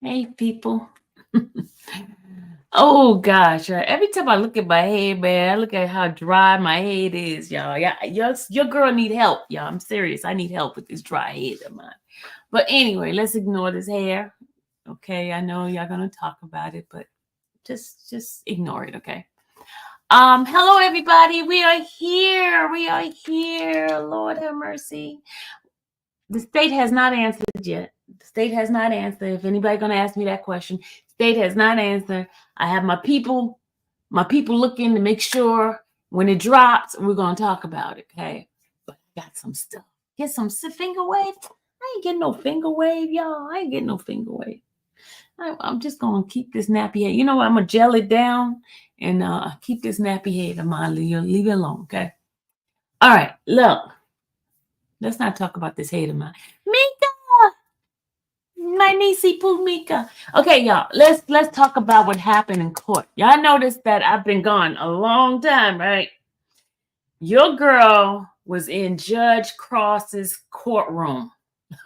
Hey, people. Oh gosh, every time I look at my head, man, I look at how dry my head is, y'all. Yeah, your girl need help, y'all. I'm serious. I need help with this dry head of mine. But anyway, let's ignore this hair. Okay, I know y'all gonna talk about it, but just ignore it, okay? Hello everybody. We are here. We are here. Lord have mercy. The state has not answered yet. The state has not answered. If anybody gonna ask me that question, state has not answered. I have my people looking to make sure when it drops, we're gonna talk about it. Okay, but I got some stuff. Get some finger wave. I ain't getting no finger wave, y'all. I ain't getting no finger wave. I'm just gonna keep this nappy head. You know what? I'm gonna gel it down and keep this nappy head of mine. Leave it alone, okay? All right, look. Let's not talk about this head of mine. Mika, my niecey Pooh Mika. Okay, y'all. Let's talk about what happened in court. Y'all noticed that I've been gone a long time, right? Your girl was in Judge Cross's courtroom.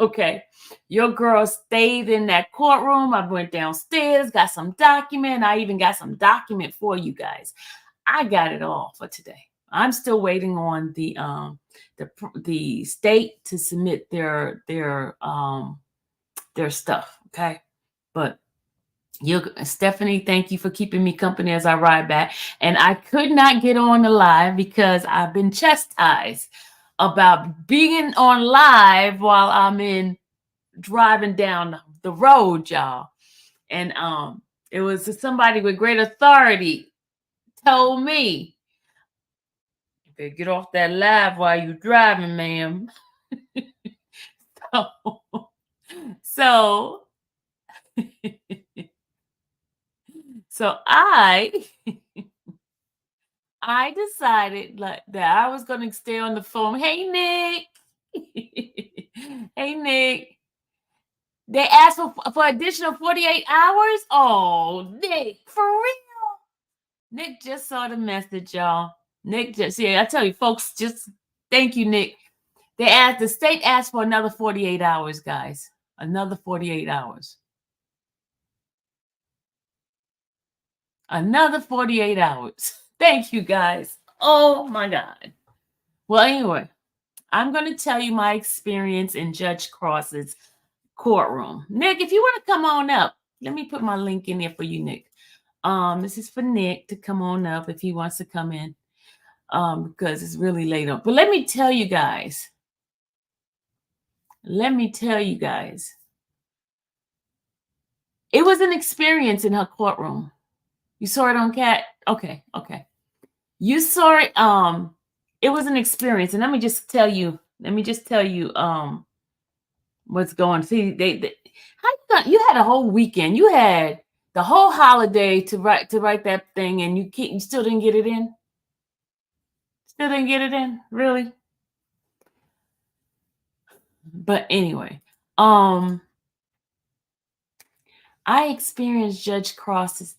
Okay. Your girl stayed in that courtroom. I went downstairs, got some document. I even got some document for you guys. I got it all for today. I'm still waiting on the state to submit their stuff. Okay. But Stephanie, thank you for keeping me company as I ride back. And I could not get on the live because I've been chastised about being on live while I'm in driving down the road, y'all. And it was somebody with great authority told me, you better get off that live while you're driving, ma'am. so so I decided that I was going to stay on the phone. Hey, Nick. Hey, Nick. They asked for additional 48 hours? Oh, Nick, for real? Nick just saw the message, y'all. Nick just, yeah, I tell you, folks, just thank you, Nick. The state asked for another 48 hours, guys. Another 48 hours. Another 48 hours. Thank you, guys. Oh, my God. Well, anyway, I'm going to tell you my experience in Judge Cross's courtroom. Nick, if you want to come on up, let me put my link in there for you, Nick. This is for Nick to come on up if he wants to come in, because it's really late on. But let me tell you guys. It was an experience in her courtroom. You saw it on Cat? Okay. You saw it. It was an experience, and let me just tell you. What's going? See, you had a whole weekend. You had the whole holiday to write that thing, and you still didn't get it in. Still didn't get it in, really. But anyway, I experienced Judge Cross's,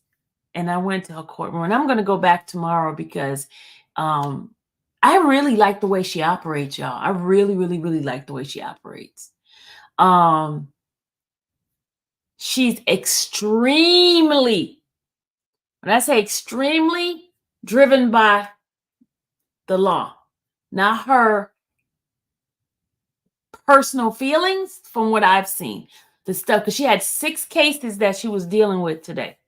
and I went to her courtroom, and I'm going to go back tomorrow because I really like the way she operates, y'all. I really, really, really like the way she operates. She's extremely, when I say extremely, driven by the law, not her personal feelings from what I've seen. The stuff, because she had 6 cases that she was dealing with today.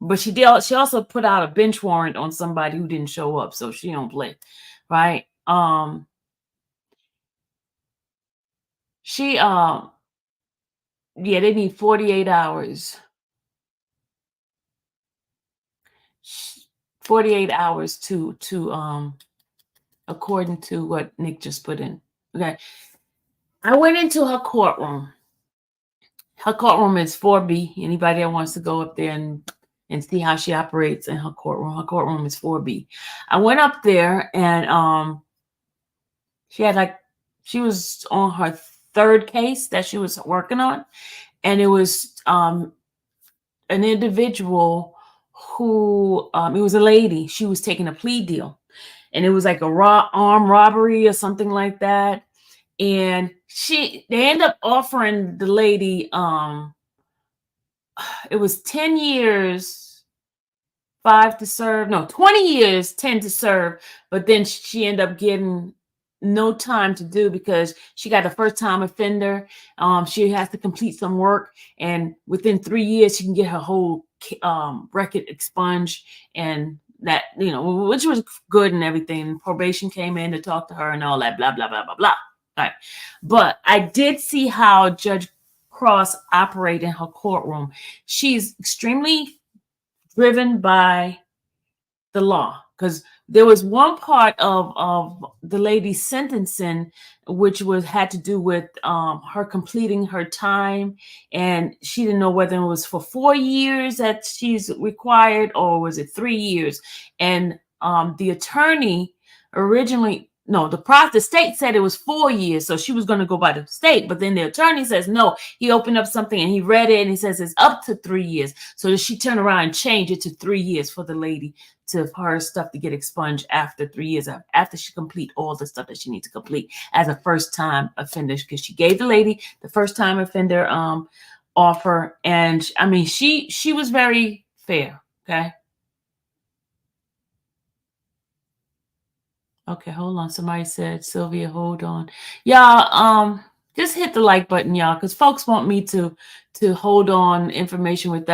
But she also put out a bench warrant on somebody who didn't show up, so she don't play, right? Yeah, they need 48 hours. 48 hours to according to what Nick just put in. Okay. I went into her courtroom. Her courtroom is 4B. Anybody that wants to go up there and see how she operates in her courtroom. Her courtroom is 4B. I went up there and she was on her 3rd case that she was working on, and it was an individual who it was a lady. She was taking a plea deal, and it was like a armed robbery or something like that. And they end up offering the lady it was 10 years, 5 to serve, no, 20 years, 10 to serve, but then she ended up getting no time to do because she got a first time offender. She has to complete some work, and within 3 years she can get her whole record expunged, and that, which was good and everything. Probation came in to talk to her and all that, blah blah blah blah blah. All right, but I did see how Judge Cross operate in her courtroom. She's extremely driven by the law, because there was one part of the lady's sentencing which had to do with her completing her time, and she didn't know whether it was for 4 years that she's required or was it 3 years. And the attorney originally, no, the state said it was 4 years, so she was going to go by the state, but then the attorney says no. He opened up something and he read it and he says it's up to 3 years, so she turned around and changed it to 3 years for the lady, to her stuff to get expunged after 3 years, after she complete all the stuff that she needs to complete as a first time offender, because she gave the lady the first time offender offer. And I mean, she was very fair. Okay, hold on. Somebody said, Sylvia, hold on. Y'all, just hit the like button, y'all, because folks want me to hold on information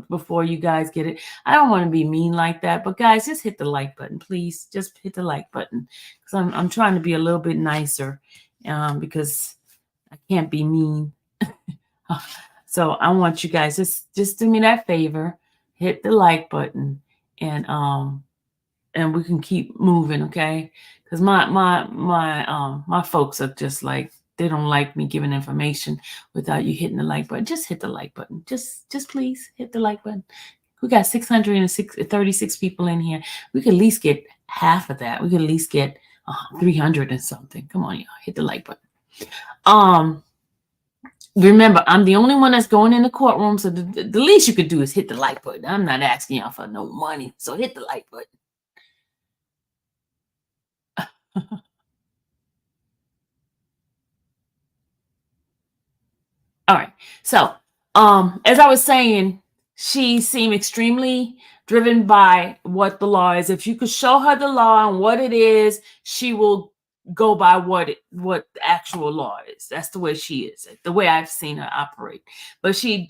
before you guys get it. I don't want to be mean like that, but guys, just hit the like button, please. Just hit the like button, because I'm trying to be a little bit nicer, because I can't be mean. So I want you guys just do me that favor, hit the like button, and we can keep moving, okay? Because my folks are just like, they don't like me giving information without you hitting the like button. Just hit the like button. Just please hit the like button. We got 636 people in here. We could at least get half of that. We could at least get 300 and something. Come on, y'all, hit the like button. Remember, I'm the only one that's going in the courtroom, so the least you could do is hit the like button. I'm not asking y'all for no money, so hit the like button. All right. So, as I was saying, she seemed extremely driven by what the law is. If you could show her the law and what it is, she will go by what the actual law is. That's the way she is, the way I've seen her operate. But she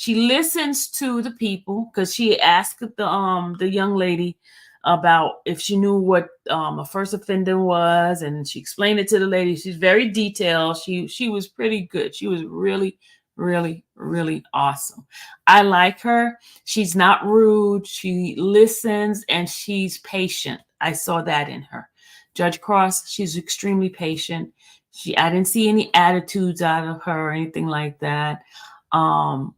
listens to the people, because she asked the young lady about if she knew what a first offender was, and she explained it to the lady. She's very detailed. She was pretty good. She was really, really, really awesome. I like her. She's not rude. She listens and she's patient. I saw that in her. Judge Cross, she's extremely patient. I didn't see any attitudes out of her or anything like that. And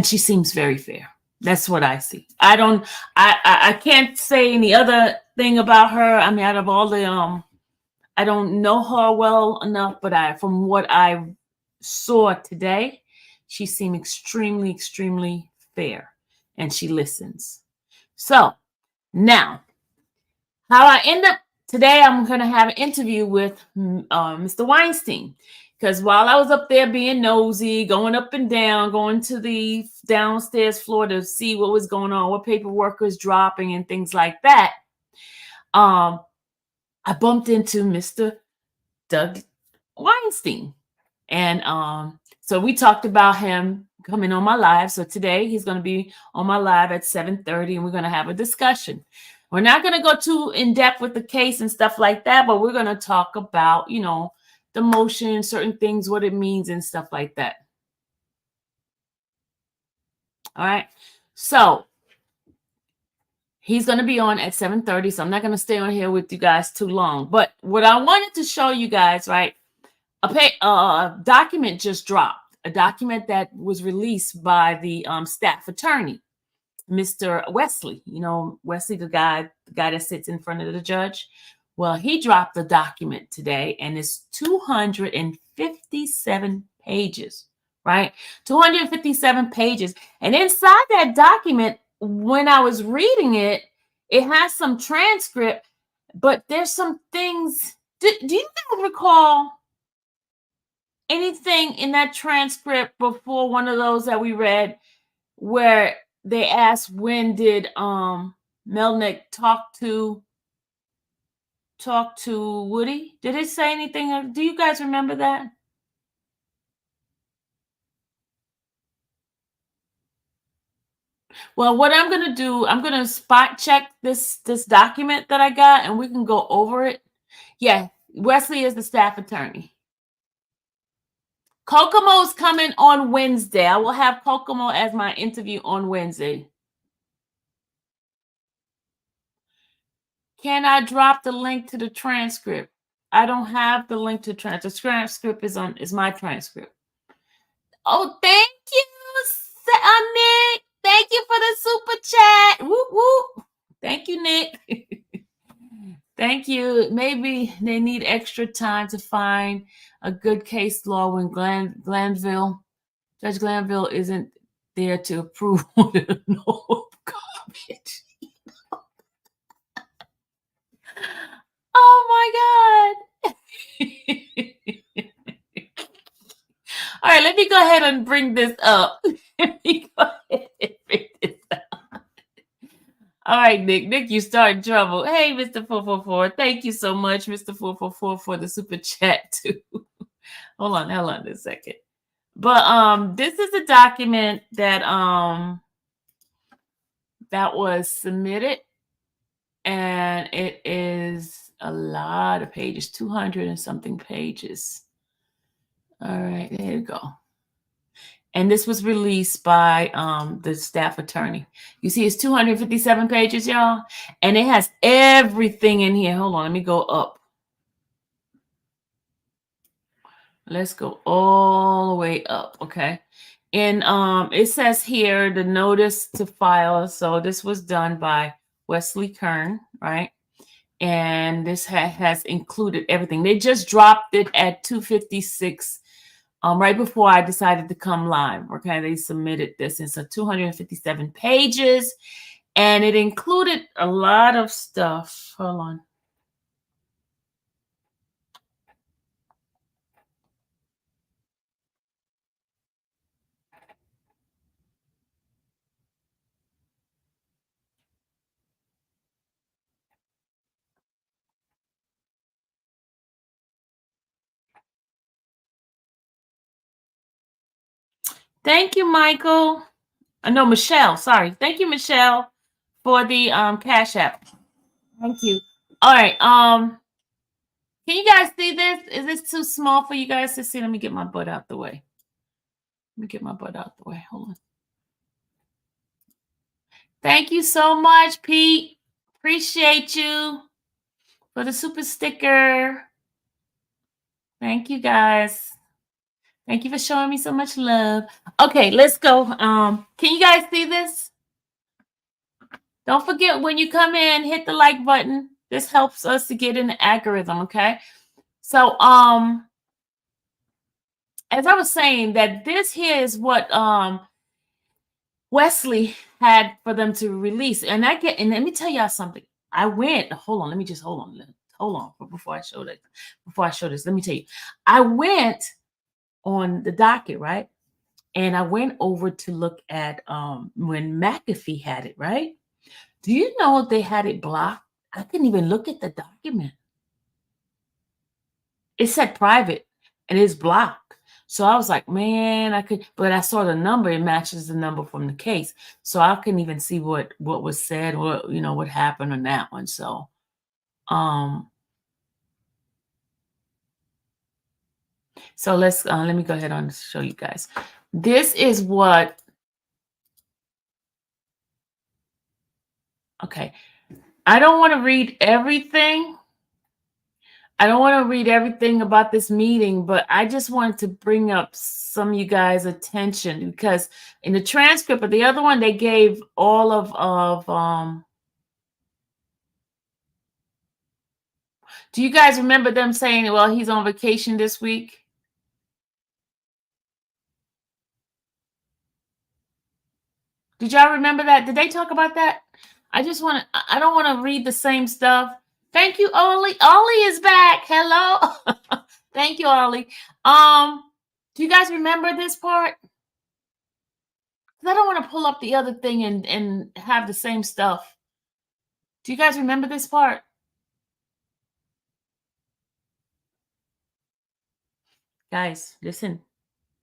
she seems very fair. That's what I see. I can't say any other thing about her. I mean, out of all the I don't know her well enough, but from what I saw today, she seemed extremely, extremely fair, and she listens. So now, how I end up today, I'm going to have an interview with Mr. Weinstein. Because while I was up there being nosy, going up and down, going to the downstairs floor to see what was going on, what paperwork was dropping and things like that, I bumped into Mr. Doug Weinstein. And so we talked about him coming on my live. So today he's going to be on my live at 7:30, and we're going to have a discussion. We're not going to go too in depth with the case and stuff like that, but we're going to talk about, the motion, certain things, what it means and stuff like that. All right. So he's going to be on at 7:30. So I'm not going to stay on here with you guys too long. But what I wanted to show you guys, right? A document just dropped, a document that was released by the staff attorney, Mr. Wesley. Wesley, the guy that sits in front of the judge. Well, he dropped the document today, and it's 257 pages, right? 257 pages. And inside that document, when I was reading it, it has some transcript, but there's some things. Do you guys recall anything in that transcript before one of those that we read where they asked when did Melnick talk to Woody? Did it say anything? Do you guys remember that? Well, what I'm going to do, I'm going to spot check this document that I got and we can go over it. Yeah, Wesley is the staff attorney. Kokomo's coming on Wednesday. I will have Kokomo as my interview on Wednesday. Can I drop the link to the transcript? I don't have the link to transcript. The transcript is my transcript. Oh, thank you, Nick. Thank you for the super chat. Whoop whoop. Thank you, Nick. Thank you. Maybe they need extra time to find a good case law when Judge Glanville isn't there to approve no garbage. Oh my God. All right, let me go ahead and bring this up. Let me go ahead and bring this up. All right, Nick, you start trouble. Hey, Mr. 444. Thank you so much, Mr. 444, for the super chat too. Hold on a second. But this is a document that that was submitted, and it is a lot of pages, 200 and something pages. All right, there you go. And this was released by the staff attorney. You see, it's 257 pages, y'all, and it has everything in here. Hold on, let me go up. Let's go all the way up, okay? And it says here the notice to file. So this was done by Wesley Kern, right? And this has included everything. They just dropped it at 256 right before I decided to come live. Okay, they submitted this. It's a 257 pages, and it included a lot of stuff. Hold on. Thank you, Michael. No, Michelle. Sorry. Thank you, Michelle, for the Cash App. Thank you. All right. Can you guys see this? Is this too small for you guys to see? Let me get my butt out the way. Hold on. Thank you so much, Pete. Appreciate you for the super sticker. Thank you, guys. Thank you for showing me so much love. Okay, let's go. Can you guys see this? Don't forget when you come in, hit the like button. This helps us to get in the algorithm, okay? So, as I was saying, that this here is what Wesley had for them to release. And let me tell y'all something. Hold on before I show this. Let me tell you. I went on the docket, right? And I went over to look at when McAfee had it, right? Do you know they had it blocked? I couldn't even look at the document. It said private and it's blocked. So I was like, man, but I saw the number, it matches the number from the case. So I couldn't even see what was said, what happened on that one. So so let me go ahead and show you guys. This is what, okay. I don't want to read everything. I don't want to read everything about this meeting, but I just wanted to bring up some of you guys' attention because in the transcript, but the other one, they gave all of do you guys remember them saying, well, he's on vacation this week? Did y'all remember that? Did they talk about that? I don't want to read the same stuff. Thank you, Ollie. Ollie is back. Hello. Thank you, Ollie. Do you guys remember this part? 'Cause I don't want to pull up the other thing and have the same stuff. Do you guys remember this part? Guys, listen.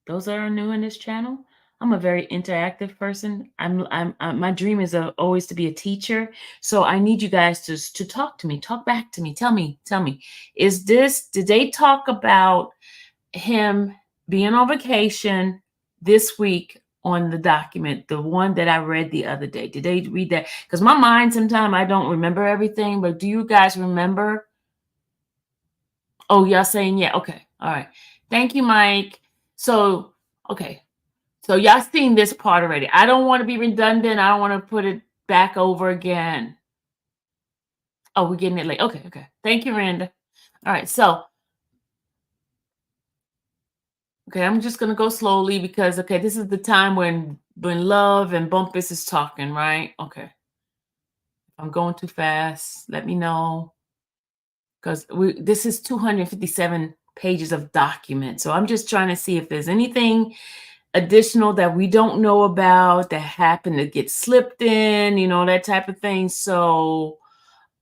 Those that are new in this channel, I'm a very interactive person. My dream is always to be a teacher. So I need you guys to talk to me, talk back to me. Tell me, did they talk about him being on vacation this week on the document, the one that I read the other day? Did they read that? Because my mind, sometimes I don't remember everything, but do you guys remember? Oh, y'all saying yeah. Okay. All right. Thank you, Mike. So, okay. So y'all seen this part already. I don't want to be redundant. I don't want to put it back over again. Oh, we're getting it late. Okay, okay. Thank you, Randa. All right, so okay, I'm just gonna go slowly because okay, this is the time when Love and Bumpus is talking, right? Okay. If I'm going too fast, let me know. Because this is 257 pages of document. So I'm just trying to see if there's anything additional that we don't know about that happened to get slipped in, that type of thing. So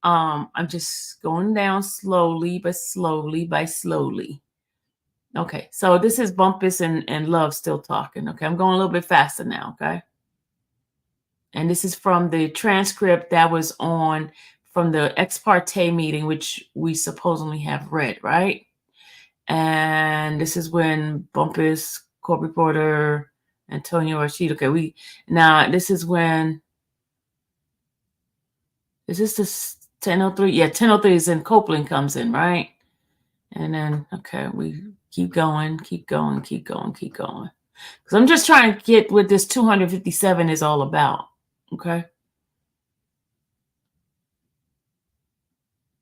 I'm just going down slowly, but slowly by slowly. Okay, so this is Bumpus and Love still talking. Okay, I'm going a little bit faster now. Okay, and this is from the transcript that was on from the ex parte meeting, which we supposedly have read, right? And this is when Bumpus, court reporter, Antonio Rashid. Okay, this is when. Is this 10:03? Yeah, 10:03 is when Copeland comes in, right? And then, okay, we keep going. Because I'm just trying to get what this 257 is all about. Okay.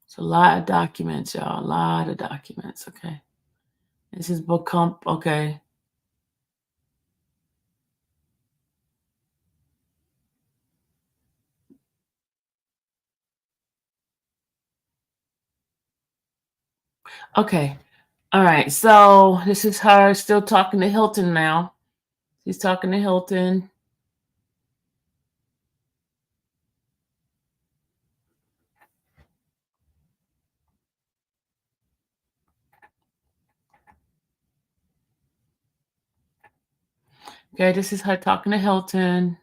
It's a lot of documents, y'all. A lot of documents. Okay. This is book comp. Okay. Okay. All right. So this is her still talking to Hilton now. She's talking to Hilton. Okay. This is her talking to Hilton.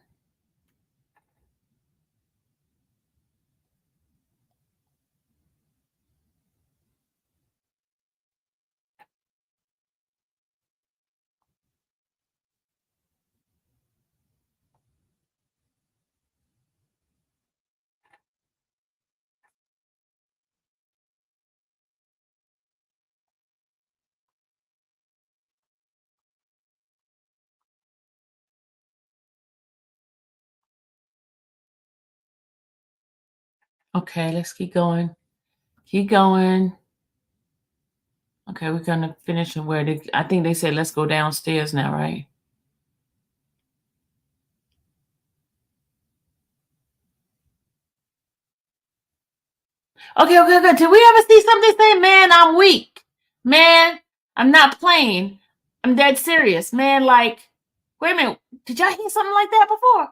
Okay. Let's keep going. Keep going. Okay, we're gonna finish and I think they said let's go downstairs now, right? Okay, okay, okay. Did we ever see something say, man, I'm weak? Man, I'm not playing. I'm dead serious. Man, like, wait a minute. Did y'all hear something like that before?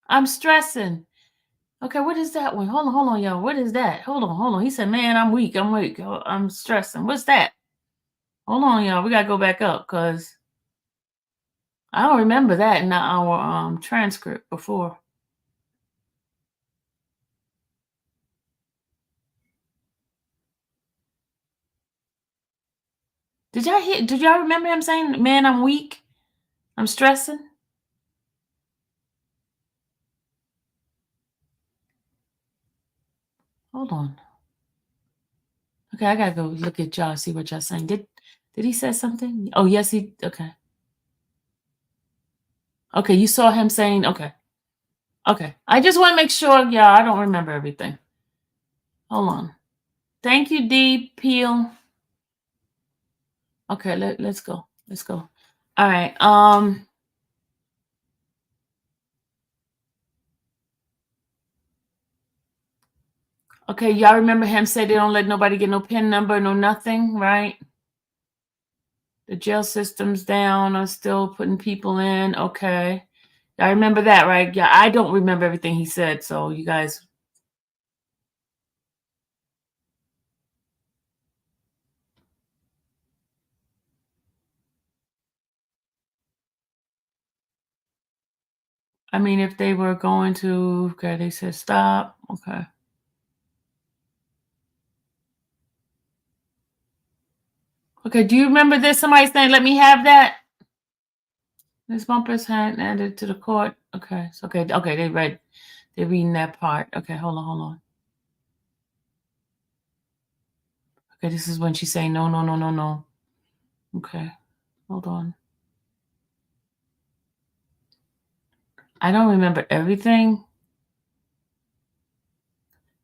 I'm stressing. Okay, what is that one? Hold on, y'all. What is that? Hold on. He said, man, I'm weak. Oh, I'm stressing. What's that? Hold on, y'all. We gotta go back up because I don't remember that in our transcript before. Did y'all remember him saying, man, I'm weak? I'm stressing? Hold on. Okay, I gotta go look at y'all, see what y'all saying. Did he say something? Oh, yes, okay. Okay, you saw him saying, okay. Okay. I just want to make sure, yeah, I don't remember everything. Hold on. Thank you, D. Peel. Okay, let's go. Let's go. All right. Okay, y'all remember him say they don't let nobody get no PIN number, no nothing, right? The jail system's down. I'm still putting people in. Okay. I remember that, right? Yeah, I don't remember everything he said, so you guys. I mean, if they were going to, okay, they said stop. Okay. Okay, do you remember this? Somebody saying, let me have that. This bumper's hand added to the court. Okay, so okay, they're reading that part. Okay, hold on. Okay, this is when she's saying no, no, no, no, no. Okay, hold on. I don't remember everything.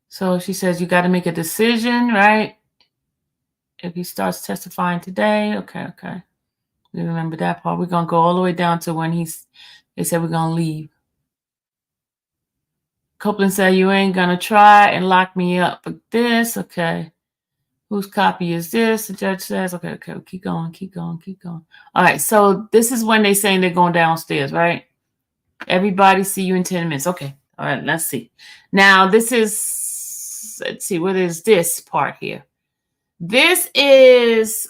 So she says you got to make a decision, right? If he starts testifying today, okay. We remember that part. We're gonna go all the way down to when they said we're gonna leave. Copeland said you ain't gonna try and lock me up with this, okay. Whose copy is this? The judge says, okay, keep going. All right, so this is when they saying they're going downstairs, right? Everybody see you in 10 minutes. Okay, all right, let's see. Now this is, let's see, what is this part here? This is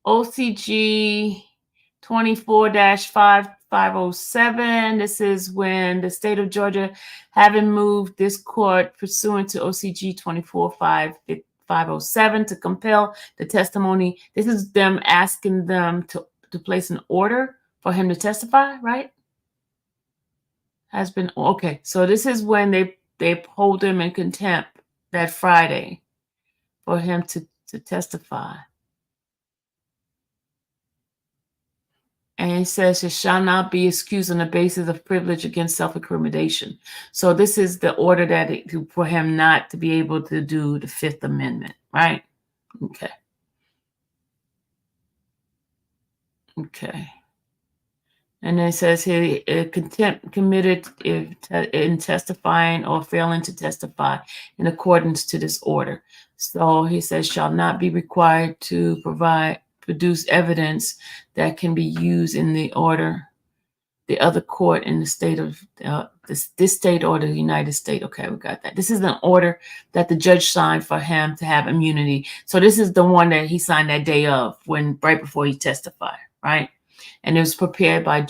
OCG 24-5507. This is when the state of Georgia, having moved this court pursuant to OCG 24-5507 to compel the testimony. This is them asking them to place an order for him to testify, right? Has been, okay. So this is when they hold him in contempt that Friday for him to testify. And it says it shall not be excused on the basis of privilege against self-incrimination. So this is the order that for him not to be able to do the Fifth Amendment, right? Okay. And then it says here, contempt committed in testifying or failing to testify in accordance to this order. So he says shall not be required to produce evidence that can be used in the order, the other court in the state of this state or the United States. Okay, we got that. This is an order that the judge signed for him to have immunity. So this is the one that he signed that day of, right before he testified, right? And it was prepared by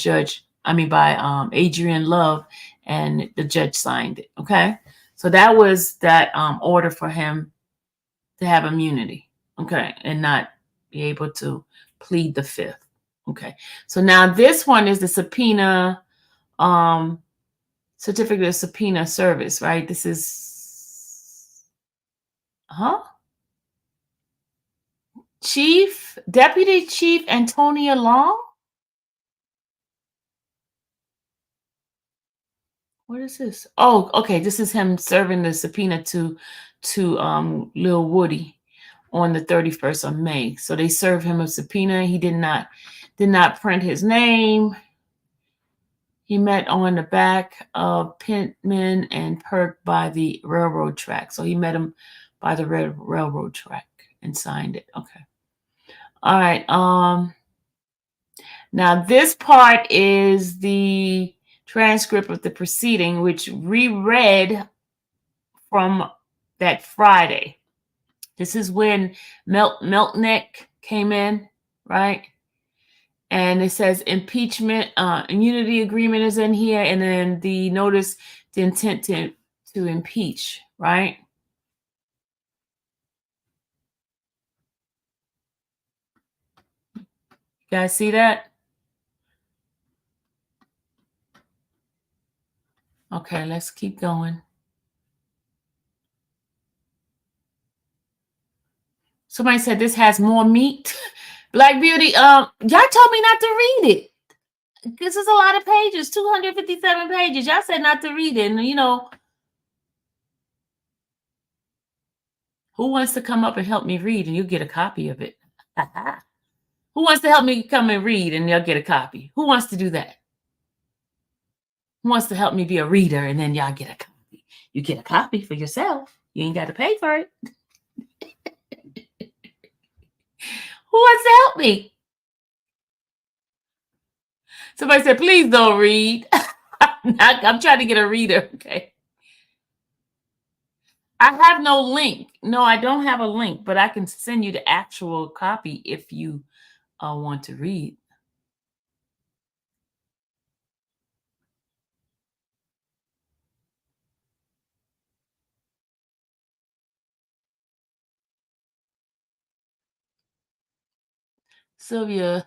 Adrian Love, and the judge signed it. Okay, so that was that order for him to have immunity. Okay, and not be able to plead the Fifth. Okay, so now this one is the subpoena, certificate of subpoena service, right? This is, Deputy Chief Antonia Long. What is this? Oh, okay. This is him serving the subpoena to Lil Woody on the 31st of May. So they served him a subpoena. He did not print his name. He met on the back of Pittman and Perk by the railroad track. So he met him by the railroad track and signed it. Okay. All right. Now this part is the transcript of the proceeding, which reread from that Friday. This is when Meltneck came in, right? And it says impeachment, immunity agreement is in here, and then the notice, the intent to impeach, right? You guys see that? Okay, let's keep going. Somebody said this has more meat. Black Beauty, y'all told me not to read it. This is a lot of pages, 257 pages. Y'all said not to read it. And, who wants to come up and help me read, and you get a copy of it? Who wants to help me come and read, and they'll get a copy? Who wants to do that? Who wants to help me be a reader, and then y'all get a copy? You get a copy for yourself. You ain't got to pay for it. Who wants to help me? Somebody said, please don't read. I'm trying to get a reader. Okay. I have no link. No, I don't have a link, but I can send you the actual copy if you want to read. Sylvia,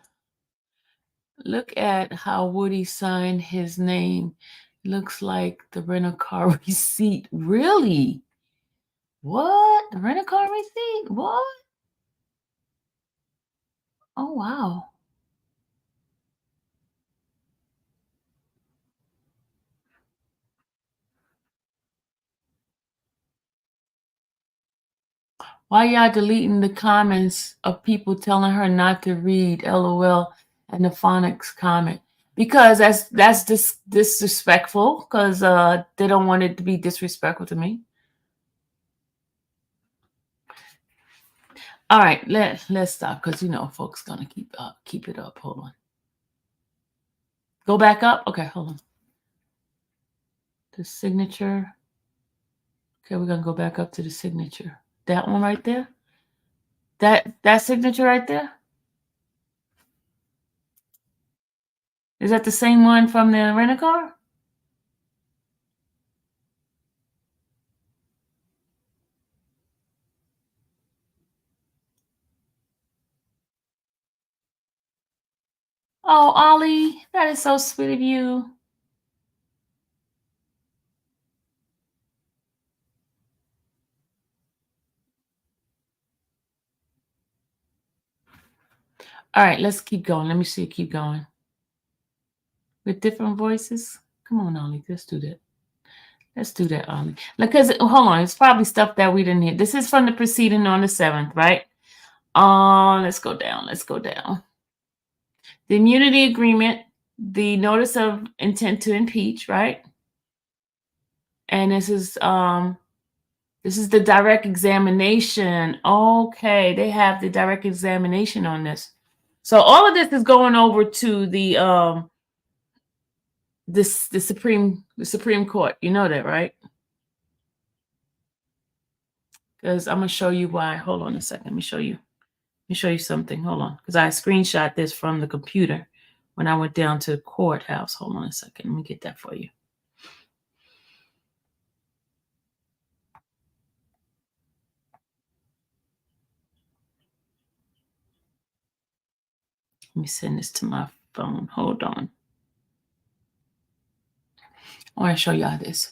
look at how Woody signed his name. Looks like the rental car receipt. Really? What? The rental car receipt? What? Oh, wow. Why y'all deleting the comments of people telling her not to read LOL and the phonics comment? Because that's disrespectful, because they don't want it to be disrespectful to me. All right, let's stop, because folks gonna keep it up. Hold on. Go back up. Okay, hold on. The signature. Okay, we're gonna go back up to the signature. That one right there. That signature right there. Is that the same one from the rent-a-car? Oh, Ollie, that is so sweet of you. All right, let's keep going. Let me see. Keep going. With different voices. Come on, Ollie. Let's do that. Let's do that, Ollie. Because hold on, it's probably stuff that we didn't hear. This is from the proceeding on the 7th, right? Let's go down. Let's go down. The immunity agreement, the notice of intent to impeach, right? And this is the direct examination. Okay, they have the direct examination on this. So all of this is going over to the the Supreme Court. You know that, right? Because I'm gonna show you why. Hold on a second. Let me show you. Let me show you something. Hold on, because I screenshot this from the computer when I went down to the courthouse. Hold on a second. Let me get that for you. Let me send this to my phone. Hold on. I want to show y'all this.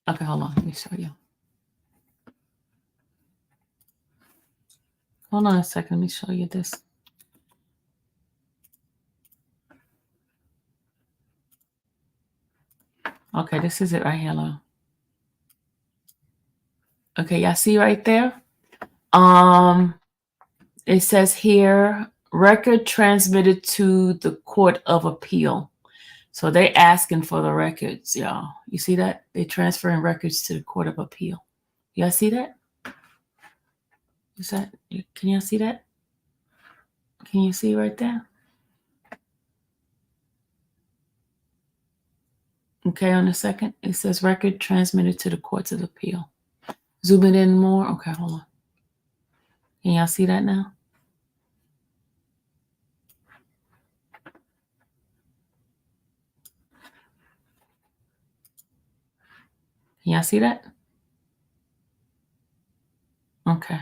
Okay, hold on. Let me show you. Hold on a second. Let me show you this. Okay, this is it right here. Hello. Okay, y'all see right there? It says here, record transmitted to the Court of Appeal. So they asking for the records, y'all. You see that? They transferring records to the Court of Appeal. Y'all see that? Is that? Can y'all see that? Can you see right there? Okay, on the second, it says record transmitted to the Courts of Appeal. Zoom it in more. Okay, hold on. Can y'all see that now? Can y'all see that? Okay.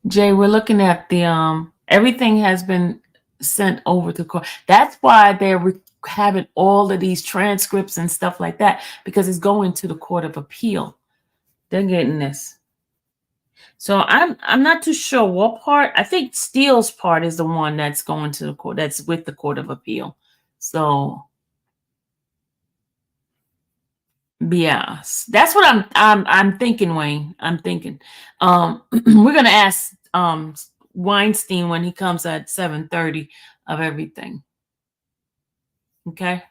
Jay, we're looking at the everything has been sent over to court. That's why they're having all of these transcripts and stuff like that, because it's going to the Court of Appeal. They're getting this. So I'm not too sure what part. I think Steele's part is the one that's going to the court, that's with the Court of Appeal. So yeah, that's what I'm thinking, Wayne. I'm thinking. We're gonna ask Weinstein when he comes at 7:30 of everything. Okay.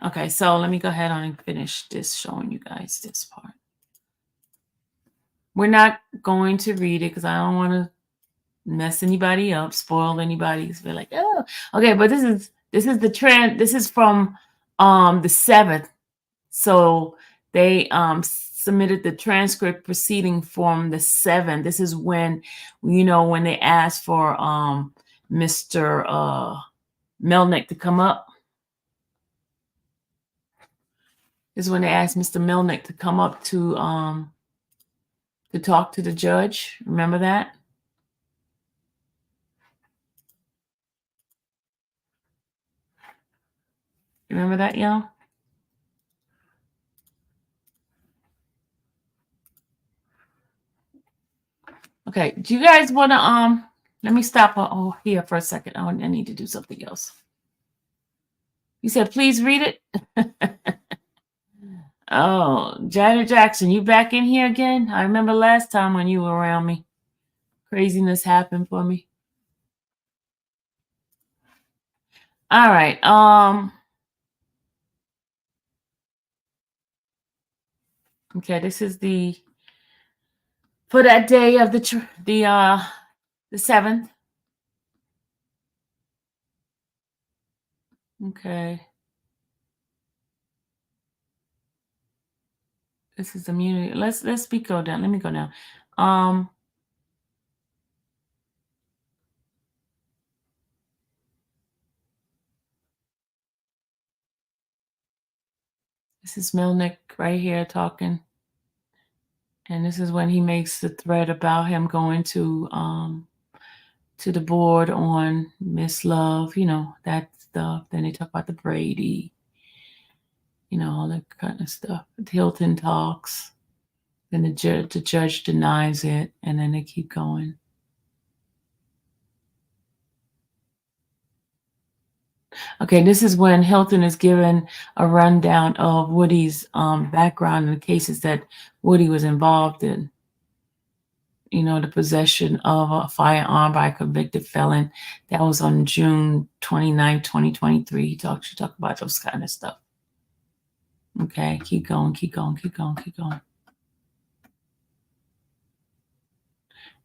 Okay, so let me go ahead on and finish this, showing you guys this part. We're not going to read it because I don't want to mess anybody up, spoil anybody's. Be like, oh, okay. But this is the trend. This is from the 7th. So they submitted the transcript proceeding from the 7th. This is when, when they asked for Mr. Melnick to come up. This is when they asked Mr. Melnick to come up to talk to the judge. Remember that? Remember that, y'all? Okay. Do you guys want to let me stop here for a second. I need to do something else. You said please read it. Oh, Janet Jackson, you back in here again? I remember last time when you were around me. Craziness happened for me. All right. Okay, this is for that day of the 7th. Okay. This is immunity. Let's go down. Let me go down. This is Melnick right here talking. And this is when he makes the threat about him going to the board on Miss Love, that stuff. Then they talk about the Brady, all that kind of stuff. The Hilton talks. Then the judge denies it, and then they keep going. Okay, this is when Hilton is given a rundown of Woody's background in the cases that Woody was involved in. The possession of a firearm by a convicted felon. That was on June 29, 2023. She talked about those kind of stuff. Okay, keep going.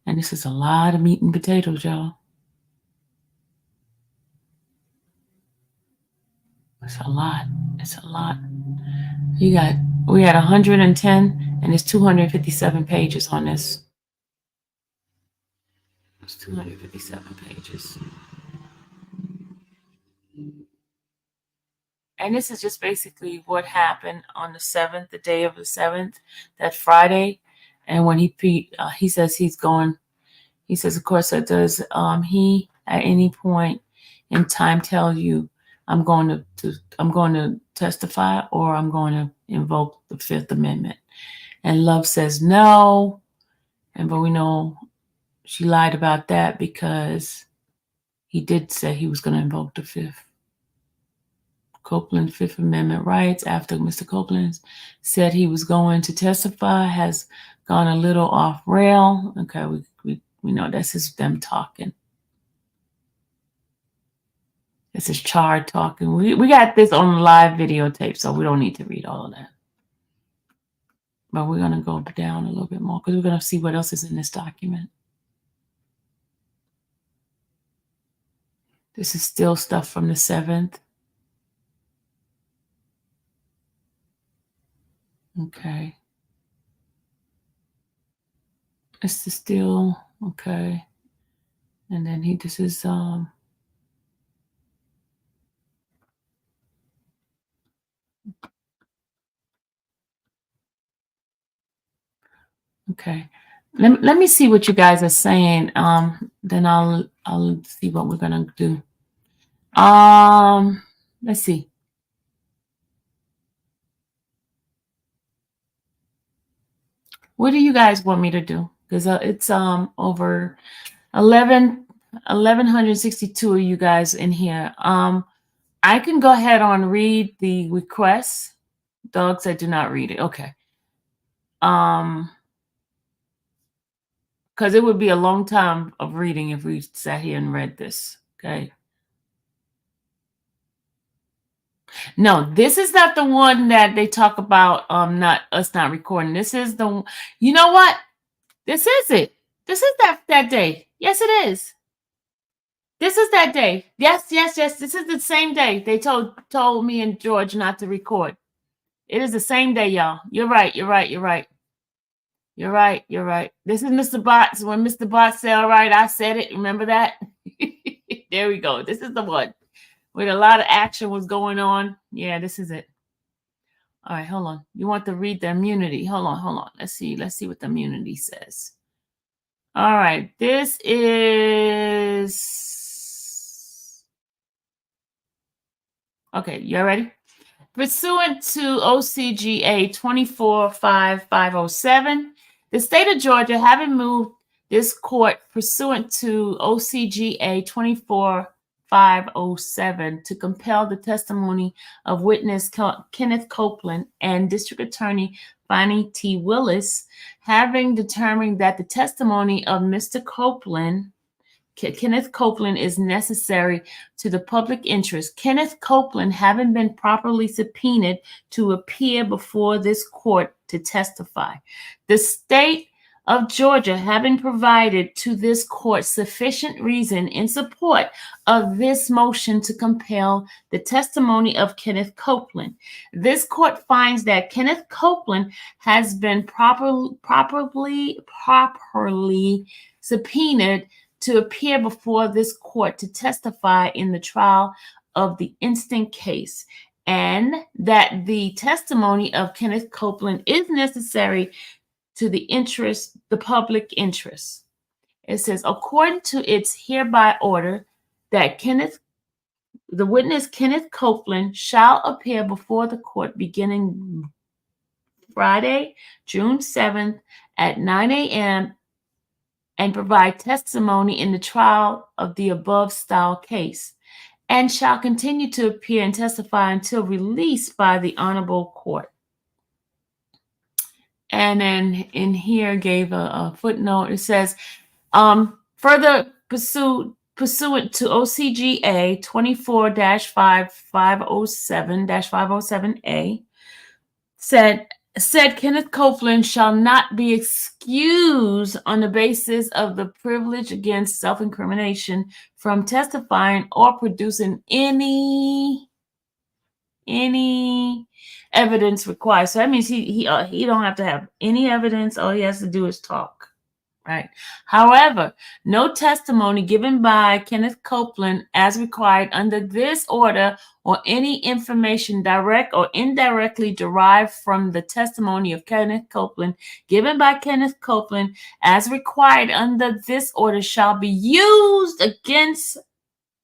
And this is a lot of meat and potatoes, y'all. It's a lot. We had 110, and it's 257 pages on this. It's 257 pages. And this is just basically what happened on the 7th, the day of the 7th, that Friday. And when he says he's going, he says, of course, does he at any point in time tell you I'm going to testify or I'm going to invoke the Fifth Amendment? And Love says no. But we know she lied about that because he did say he was going to invoke the Fifth. Copeland's Fifth Amendment rights after Mr. Copeland said he was going to testify has gone a little off rail. Okay, we know this is them talking. This is Chard talking. We got this on live videotape, so we don't need to read all of that. But we're going to go down a little bit more because we're going to see what else is in this document. This is still stuff from the 7th. Okay. This is still, okay. And then this is, okay. Let me see what you guys are saying. Then I'll see what we're gonna do. Let's see. What do you guys want me to do? Because it's over 1,162 of you guys in here. I can go ahead on read the request. Doug said do not read it. Okay. because it would be a long time of reading if we sat here and read this. Okay. No, this is not the one that they talk about. Not recording. This is the. You know what? This is it. This is that day. Yes, it is. This is that day. Yes, yes, yes. This is the same day they told me and George not to record. It is the same day, y'all. You're right. You're right. You're right. You're right. You're right. This is Mr. Botts. When Mr. Botts said, "All right, I said it." Remember that? There we go. This is the one where a lot of action was going on. Yeah, this is it. All right, hold on. You want to read the immunity? Hold on. Let's see what the immunity says. All right, this is okay. You ready? Pursuant to OCGA 245507, the state of Georgia having moved this court pursuant to OCGA 24507 to compel the testimony of witness Kenneth Copeland and District Attorney Bonnie T. Willis, having determined that the testimony of Mr. Kenneth Copeland is necessary to the public interest. Kenneth Copeland having been properly subpoenaed to appear before this court to testify. The state of Georgia having provided to this court sufficient reason in support of this motion to compel the testimony of Kenneth Copeland. This court finds that Kenneth Copeland has been properly subpoenaed to appear before this court to testify in the trial of the instant case, and that the testimony of Kenneth Copeland is necessary to the public interest. It says, according to its hereby order, that the witness Kenneth Copeland shall appear before the court beginning Friday, June 7th at 9 a.m. and provide testimony in the trial of the above style case, and shall continue to appear and testify until released by the honorable court. And then in here gave a footnote. It says, further pursuant to OCGA 24-507-507A, said Kenneth Copeland shall not be excused on the basis of the privilege against self-incrimination from testifying or producing any evidence required. So that means he don't have to have any evidence. All he has to do is talk, right? However, no testimony given by Kenneth Copeland as required under this order or any information direct or indirectly derived from the testimony of Kenneth Copeland given by Kenneth Copeland as required under this order shall be used against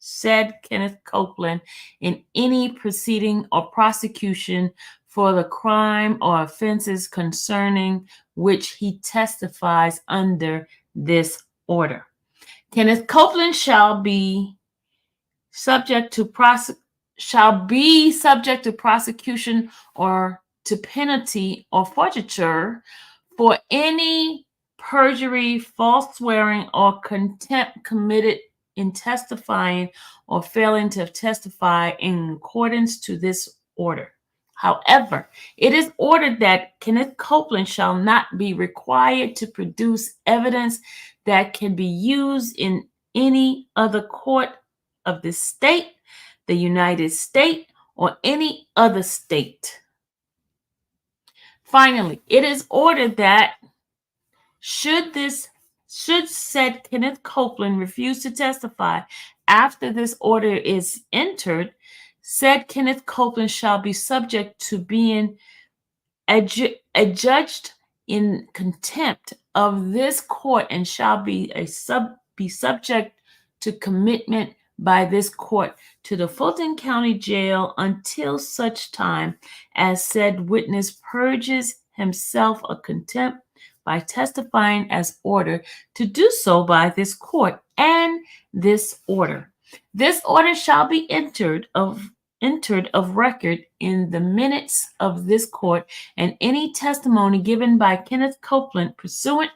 said Kenneth Copeland in any proceeding or prosecution for the crime or offenses concerning which he testifies under this order. Kenneth Copeland shall be subject to prosecution or to penalty or forfeiture for any perjury, false swearing, or contempt committed in testifying or failing to testify in accordance to this order. However, it is ordered that Kenneth Copeland shall not be required to produce evidence that can be used in any other court of the state, the United States, or any other state. Finally, it is ordered that should said Kenneth Copeland refuse to testify after this order is entered, said Kenneth Copeland shall be subject to being adjudged in contempt of this court and shall be subject to commitment by this court to the Fulton County Jail until such time as said witness purges himself of contempt by testifying as ordered to do so by this court and this order. This order shall be entered of record in the minutes of this court, and any testimony given by Kenneth Copeland pursuant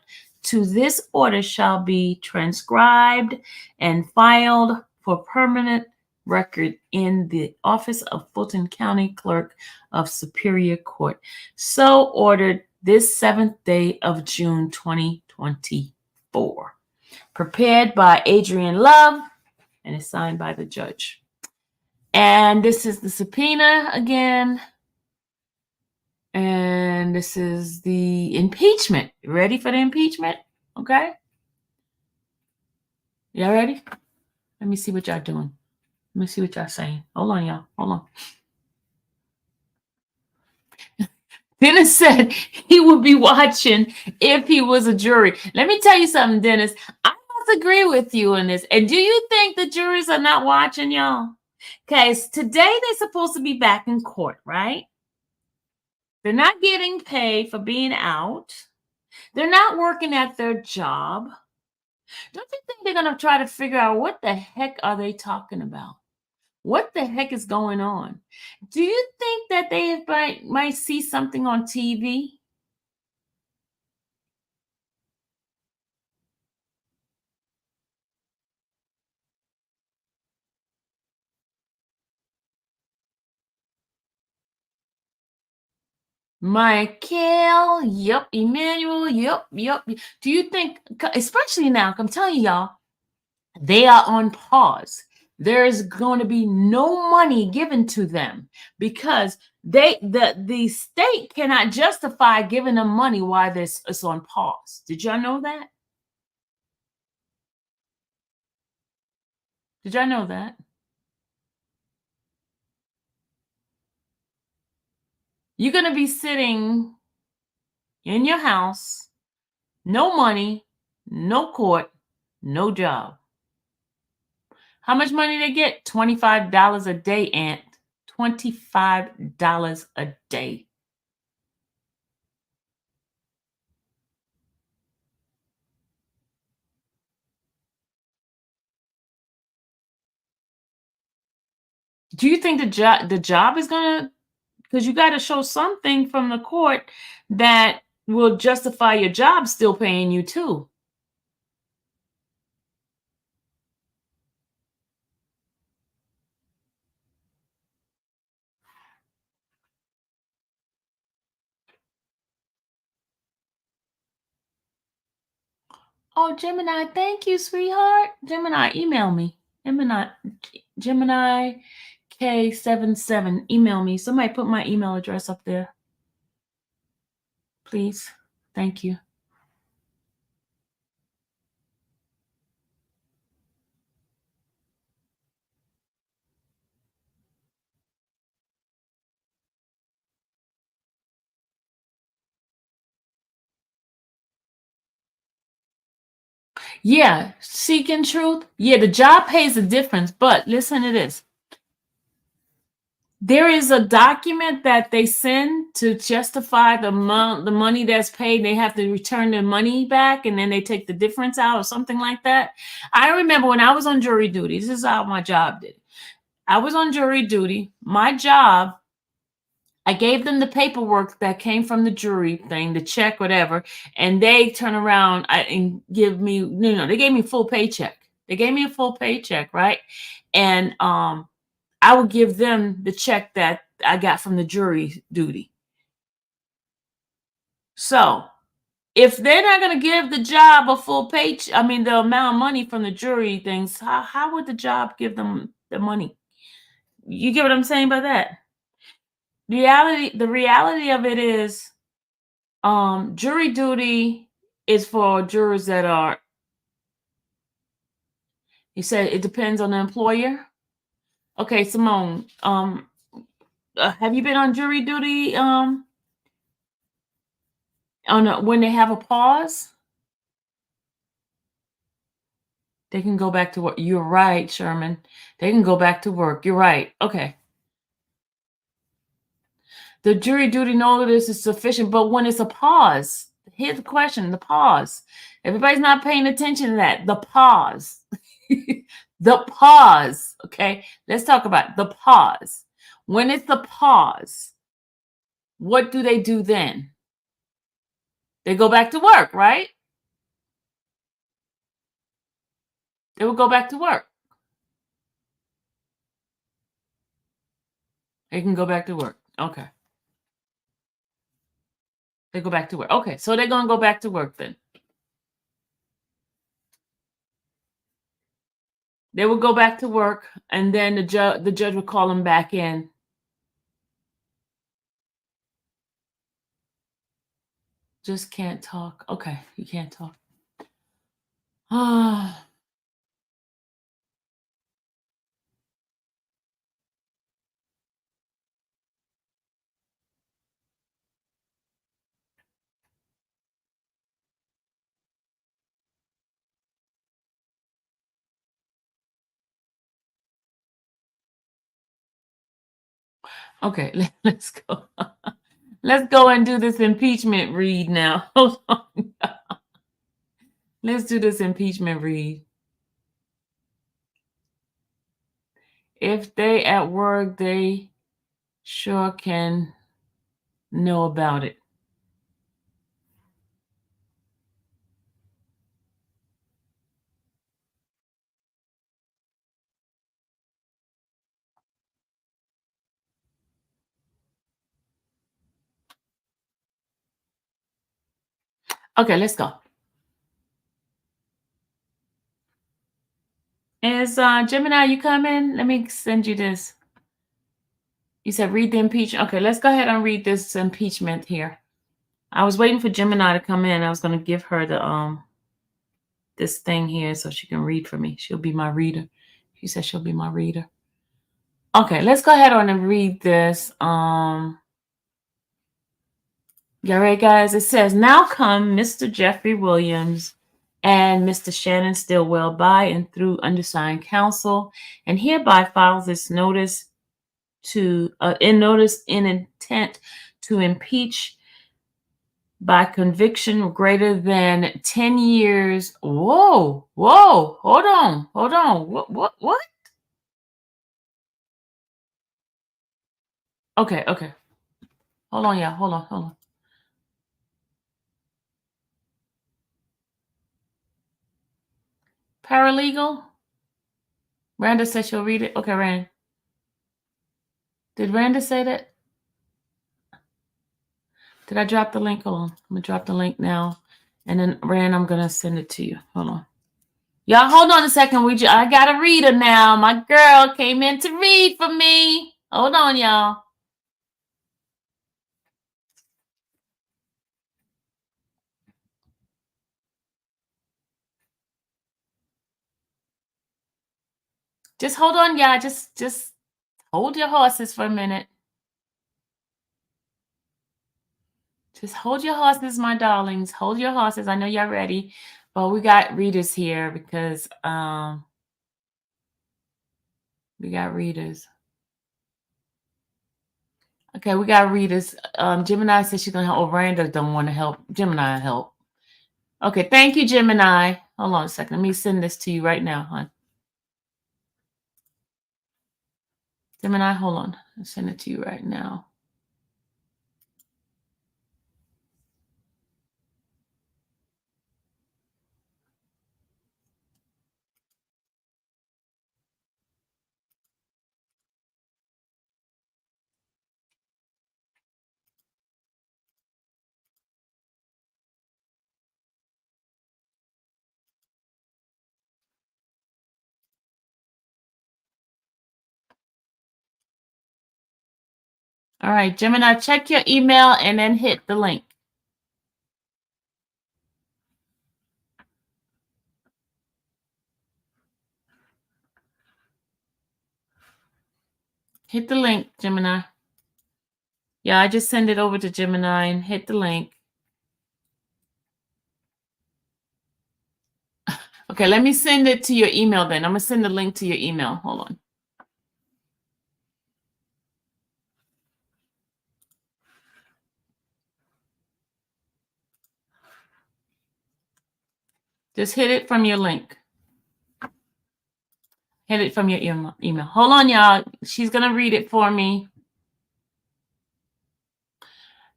to this order shall be transcribed and filed for permanent record in the office of Fulton County Clerk of Superior Court. So ordered this 7th day of June 2024. Prepared by Adrian Love and is signed by the judge. And this is the subpoena again. And this is the impeachment. Ready for the impeachment? Okay. Y'all ready? Let me see what y'all doing. Let me see what y'all saying. Hold on, y'all. Hold on. Dennis said he would be watching if he was a jury. Let me tell you something, Dennis. I must agree with you on this. And do you think the juries are not watching, y'all? Okay, so today they're supposed to be back in court, right? They're not getting paid for being out. They're not working at their job. Don't you think they're going to try to figure out what the heck are they talking about? What the heck is going on? Do you think that they might see something on TV? Michael, yep, Emmanuel, yep. Do you think, especially now, I'm telling y'all, they are on pause. There's going to be no money given to them because the state cannot justify giving them money while it's on pause. Did y'all know that? Did y'all know that? You're going to be sitting in your house, no money, no court, no job. How much money they get? $25 a day, Aunt. $25 a day. Do you think the job is gonna? Because you got to show something from the court that will justify your job still paying you too. Oh, Gemini, thank you, sweetheart. Gemini, email me. Gemini K77, email me. Somebody put my email address up there, please. Thank you. Yeah, seeking truth. Yeah, the job pays the difference, but listen to this. There is a document that they send to justify the money that's paid. They have to return the money back, and then they take the difference out or something like that. I remember when I was on jury duty, this is how my job did. I was on jury duty. My job, I gave them the paperwork that came from the jury thing, the check, whatever, and they turn around and give me, they gave me full paycheck. They gave me a full paycheck, right? And I would give them the check that I got from the jury duty. So if they're not going to give the job a full paycheck, the amount of money from the jury things, how would the job give them the money? You get what I'm saying by that? The reality of it is, jury duty is for jurors that are, you said it depends on the employer. Okay, Simone, have you been on jury duty when they have a pause? They can go back to work. You're right, Sherman. They can go back to work. You're right. Okay. The jury duty notice is sufficient, but when it's a pause, here's the question, the pause. Everybody's not paying attention to that. The pause. The pause. Okay. Let's talk about the pause. When it's the pause, what do they do then? They go back to work, right? They will go back to work. They can go back to work. Okay. They go back to work. Okay, so they're going to go back to work then. They will go back to work, and then the judge will call them back in. Just can't talk. Okay, you can't talk. Ah. Okay, let's go. Let's go and do this impeachment read now. Hold on. Let's do this impeachment read. If they at work, they sure can know about it. Okay, let's go. Is Gemini, you coming? Let me send you this. You said read the impeachment. Okay, let's go ahead and read this impeachment here. I was waiting for Gemini to come in. I was going to give her the this thing here so she can read for me. She'll be my reader. She said she'll be my reader. Okay, let's go ahead on and read this. Yeah, right, guys. It says, now come Mr. Jeffrey Williams and Mr. Shannon Stillwell by and through undersigned counsel, and hereby files this notice to in intent to impeach by conviction greater than 10 years. Whoa, hold on. What? Okay. Hold on, yeah, hold on. Paralegal? Randa said she'll read it. Okay, Rand. Did Randa say that? Did I drop the link? Hold on. I'm going to drop the link now. And then, Rand, I'm going to send it to you. Hold on. Y'all, hold on a second. I got a reader now. My girl came in to read for me. Hold on, y'all. Just hold on, y'all. Just hold your horses for a minute. Just hold your horses, my darlings. Hold your horses. I know y'all ready. But we got readers here because we got readers. Okay, we got readers. Gemini says she's gonna help. Randa don't want to help. Gemini help. Okay, thank you, Gemini. Hold on a second. Let me send this to you right now, hon. Gemini, hold on. I'll send it to you right now. All right, Gemini, check your email and then hit the link. Hit the link, Gemini. Yeah, I just send it over to Gemini and hit the link. Okay, let me send it to your email then. I'm going to send the link to your email. Hold on. Just hit it from your link. Hit it from your email. Hold on, y'all. She's going to read it for me.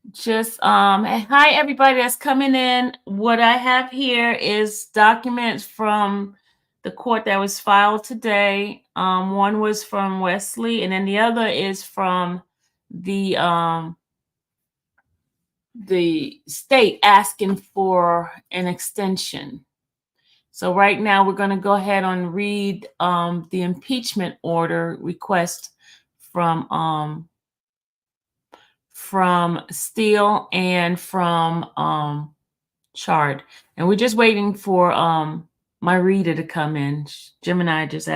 Just hi everybody that's coming in. What I have here is documents from the court that was filed today. One was from Wesley, and then the other is from the state asking for an extension. So right now we're going to go ahead and read the impeachment order request from Steele and from Chard. And we're just waiting for my reader to come in. Gemini just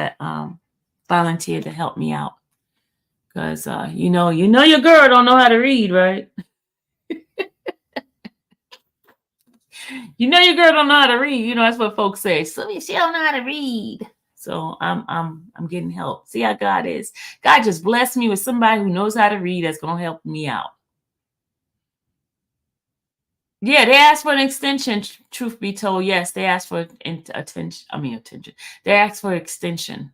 volunteered to help me out. Because you know your girl don't know how to read, right? You know your girl don't know how to read. You know, that's what folks say. So she don't know how to read. So I'm getting help. See how God is. God just blessed me with somebody who knows how to read that's gonna help me out. Yeah, they asked for an extension. Truth be told, yes, they asked for attention. They asked for extension.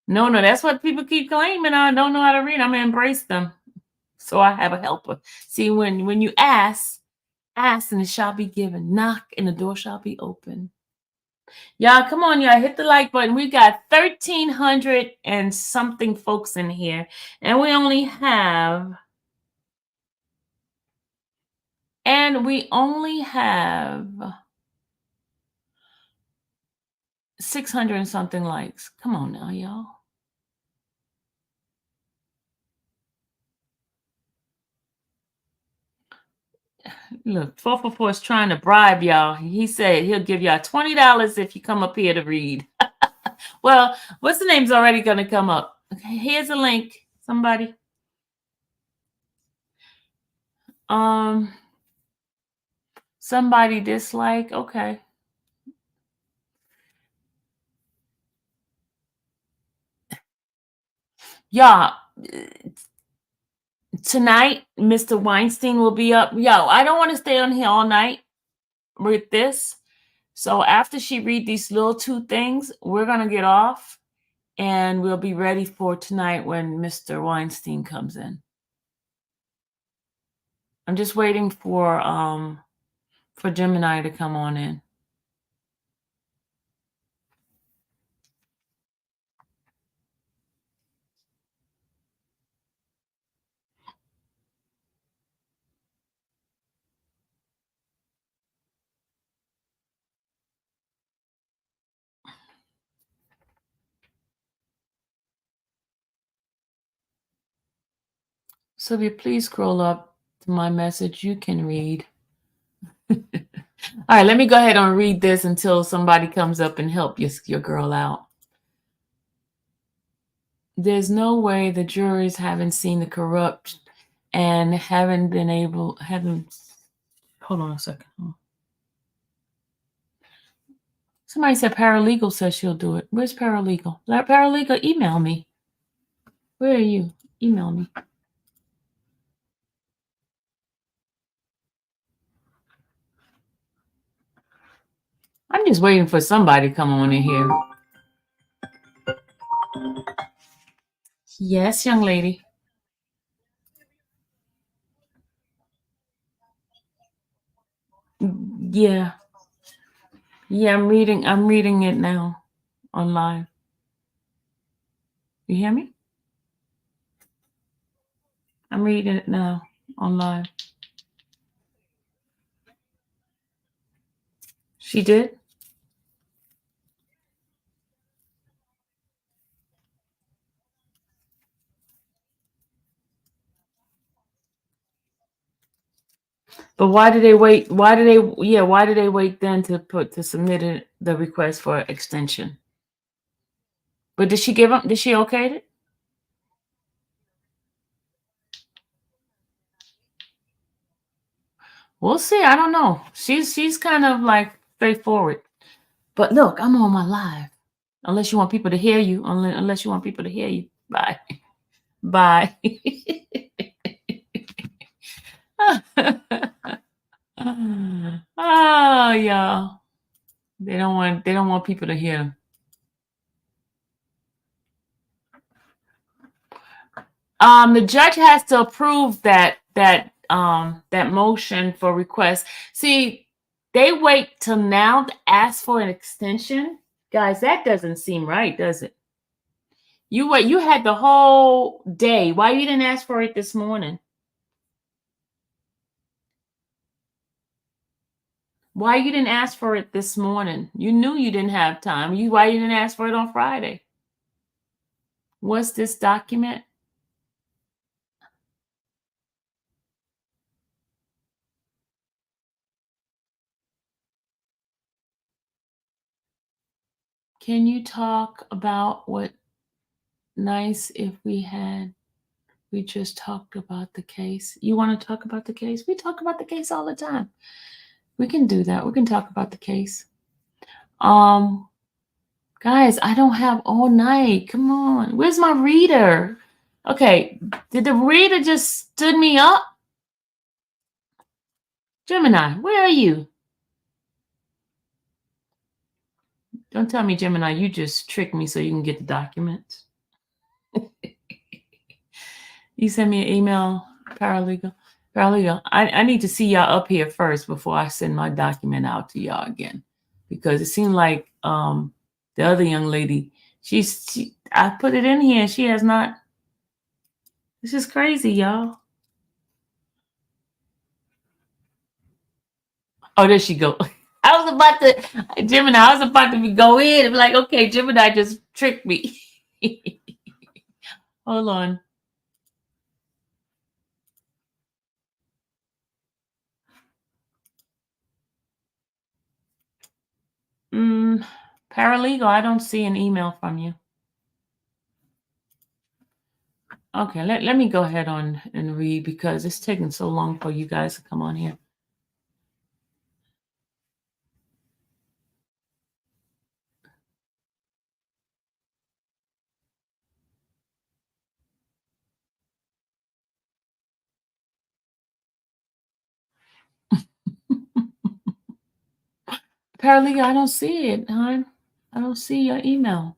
No, that's what people keep claiming. I don't know how to read. I'm gonna embrace them. So I have a helper. See, when you ask and it shall be given. Knock and the door shall be open. Y'all, come on, y'all. Hit the like button. We got 1,300 and something folks in here. And we only have 600 and something likes. Come on now, y'all. Look, 444 is trying to bribe y'all. He said he'll give y'all $20 if you come up here to read. Well, what's the name's already going to come up? Okay, here's a link. Somebody. Somebody dislike. Okay. Y'all, tonight, Mr. Weinstein will be up. Yo, I don't want to stay on here all night with this. So after she read these little two things, we're going to get off and we'll be ready for tonight when Mr. Weinstein comes in. I'm just waiting for Gemini to come on in. So if you please scroll up to my message, you can read. All right, let me go ahead and read this until somebody comes up and help your girl out. There's no way the juries haven't seen the corrupt and haven't. Hold on a second. Somebody said paralegal says she'll do it. Where's paralegal? Paralegal, email me. Where are you? Email me. I'm just waiting for somebody to come on in here. Yes, young lady. Yeah. Yeah, I'm reading it now online. You hear me? I'm reading it now online. She did? But why did they wait? Why did they wait then to submit the request for extension? But did she give up? Did she okay it? We'll see. I don't know. She's kind of like straightforward. But look, I'm on my live. Unless you want people to hear you. Unless you want people to hear you. Bye. Bye. Oh, y'all. They don't want people to hear them. The judge has to approve that motion for request. See, They wait till now to ask for an extension? Guys, that doesn't seem right, does it? You had the whole day. Why you didn't ask for it this morning? Why you didn't ask for it this morning? You knew you didn't have time. Why you didn't ask for it on Friday? What's this document? Can you talk about what nice if we just talked about the case? You want to talk about the case? We talk about the case all the time. We can do that. We can talk about the case. Guys, I don't have all night. Come on. Where's my reader? Okay. Did the reader just stood me up? Gemini, where are you? Don't tell me, Gemini, you just tricked me so you can get the documents. You send me an email, paralegal. Paralegal, I need to see y'all up here first before I send my document out to y'all again. Because it seemed like the other young lady, I put it in here and she has not. This is crazy, y'all. Oh, there she go. I was about to, Gemini, I was about to go in and be like, okay, Gemini just tricked me. Hold on. Paralegal, I don't see an email from you. Okay, let me go ahead on and read because it's taking so long for you guys to come on here. Paralegal, I don't see it, hon. I don't see your email.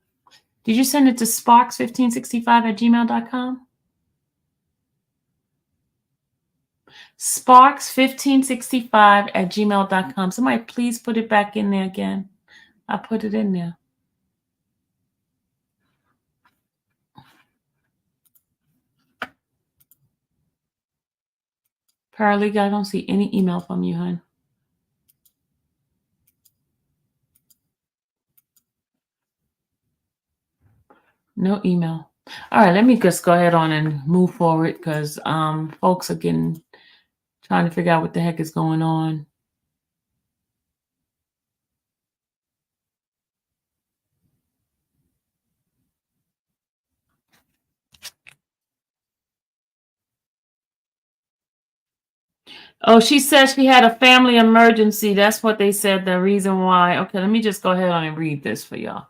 Did you send it to sparks1565@gmail.com? Sparks1565@gmail.com. Somebody please put it back in there again. I put it in there. Paralegal, I don't see any email from you, hon. No email. All right, let me just go ahead on and move forward because folks are trying to figure out what the heck is going on. Oh, she said she had a family emergency. That's what they said, the reason why. Okay, let me just go ahead on and read this for y'all.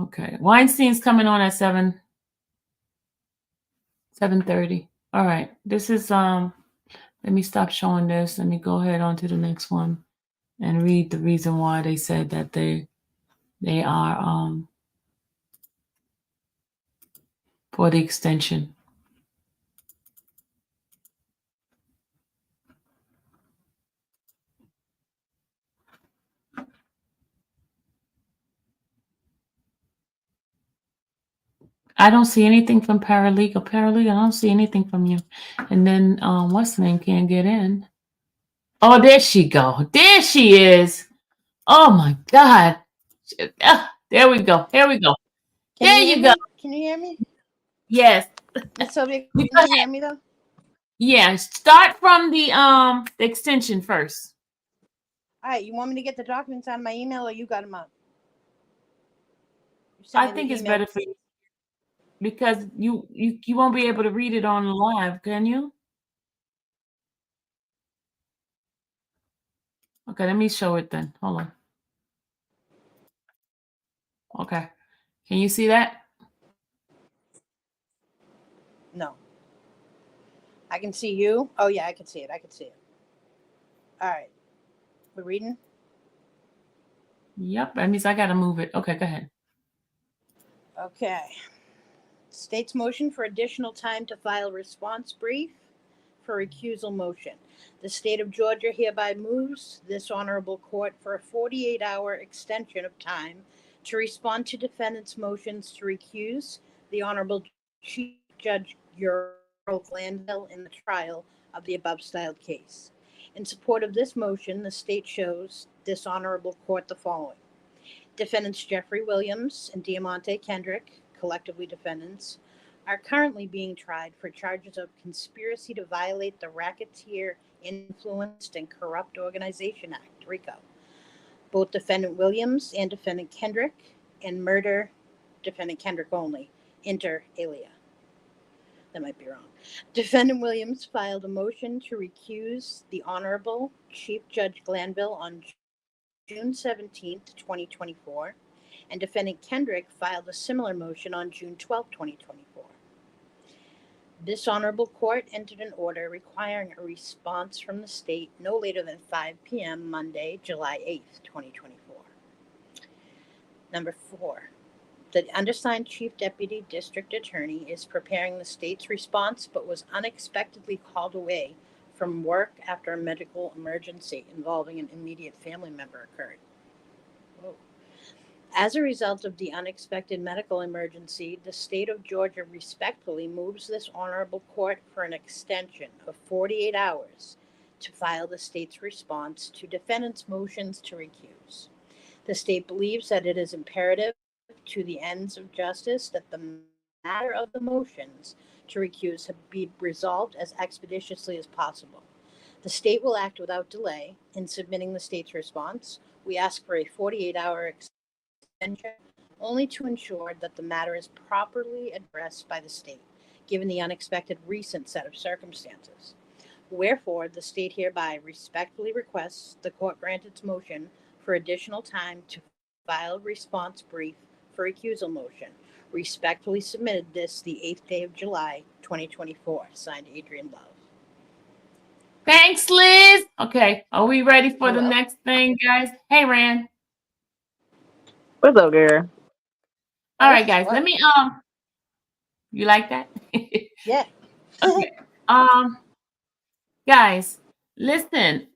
Okay. Weinstein's coming on at 7:30. All right. This is let me stop showing this. Let me go ahead on to the next one and read the reason why they said that they are for the extension. I don't see anything from paralegal. Paralegal, I don't see anything from you. And then what's the name can't get in. Oh, there she go. There she is. Oh my God. There we go. Here we go. There you go. Can you hear me? Yes. Miss Sylvia, can you hear me though? Yeah. Start from the extension first. All right, you want me to get the documents out of my email or you got them up? I think it's better for you because you won't be able to read it on live, can you? Okay, let me show it then. Hold on. Okay. Can you see that? No. I can see you. Oh yeah, I can see it. I can see it. All right. We're reading? Yep. That means I gotta move it. Okay, go ahead. Okay. State's motion for additional time to file response brief for recusal motion. The state of Georgia hereby moves this honorable court for a 48-hour extension of time to respond to defendants' motions to recuse the Honorable Chief Judge Earl Glanville in the trial of the above styled case. In support of this motion, the state shows this honorable court the following. Defendants Jeffrey Williams and Diamante Kendrick, collectively defendants, are currently being tried for charges of conspiracy to violate the Racketeer Influenced and Corrupt Organization Act, RICO. Both defendant Williams and defendant Kendrick, and murder defendant Kendrick only, inter alia. That might be wrong. Defendant Williams filed a motion to recuse the Honorable Chief Judge Glanville on June 17th, 2024, and defendant Kendrick filed a similar motion on June 12, 2024. This honorable court entered an order requiring a response from the state no later than 5 p.m. Monday, July 8th, 2024. Number 4. The undersigned Chief Deputy District Attorney is preparing the state's response but was unexpectedly called away from work after a medical emergency involving an immediate family member occurred. Whoa. As a result of the unexpected medical emergency, the state of Georgia respectfully moves this honorable court for an extension of 48 hours to file the state's response to defendants' motions to recuse. The state believes that it is imperative to the ends of justice that the matter of the motions to recuse be resolved as expeditiously as possible. The state will act without delay in submitting the state's response. We ask for a 48-hour extension only to ensure that the matter is properly addressed by the state, given the unexpected recent set of circumstances. Wherefore, the state hereby respectfully requests the court grant its motion for additional time to file response brief for recusal motion. Respectfully submitted this the 8th day of July, 2024. Signed, Adrian Love. Thanks, Liz. Okay, are we ready for the Hello? next thing, guys? Hey, Rand. What's up, girl? All right, guys. Let me you like that? Yeah. Okay. Guys, listen.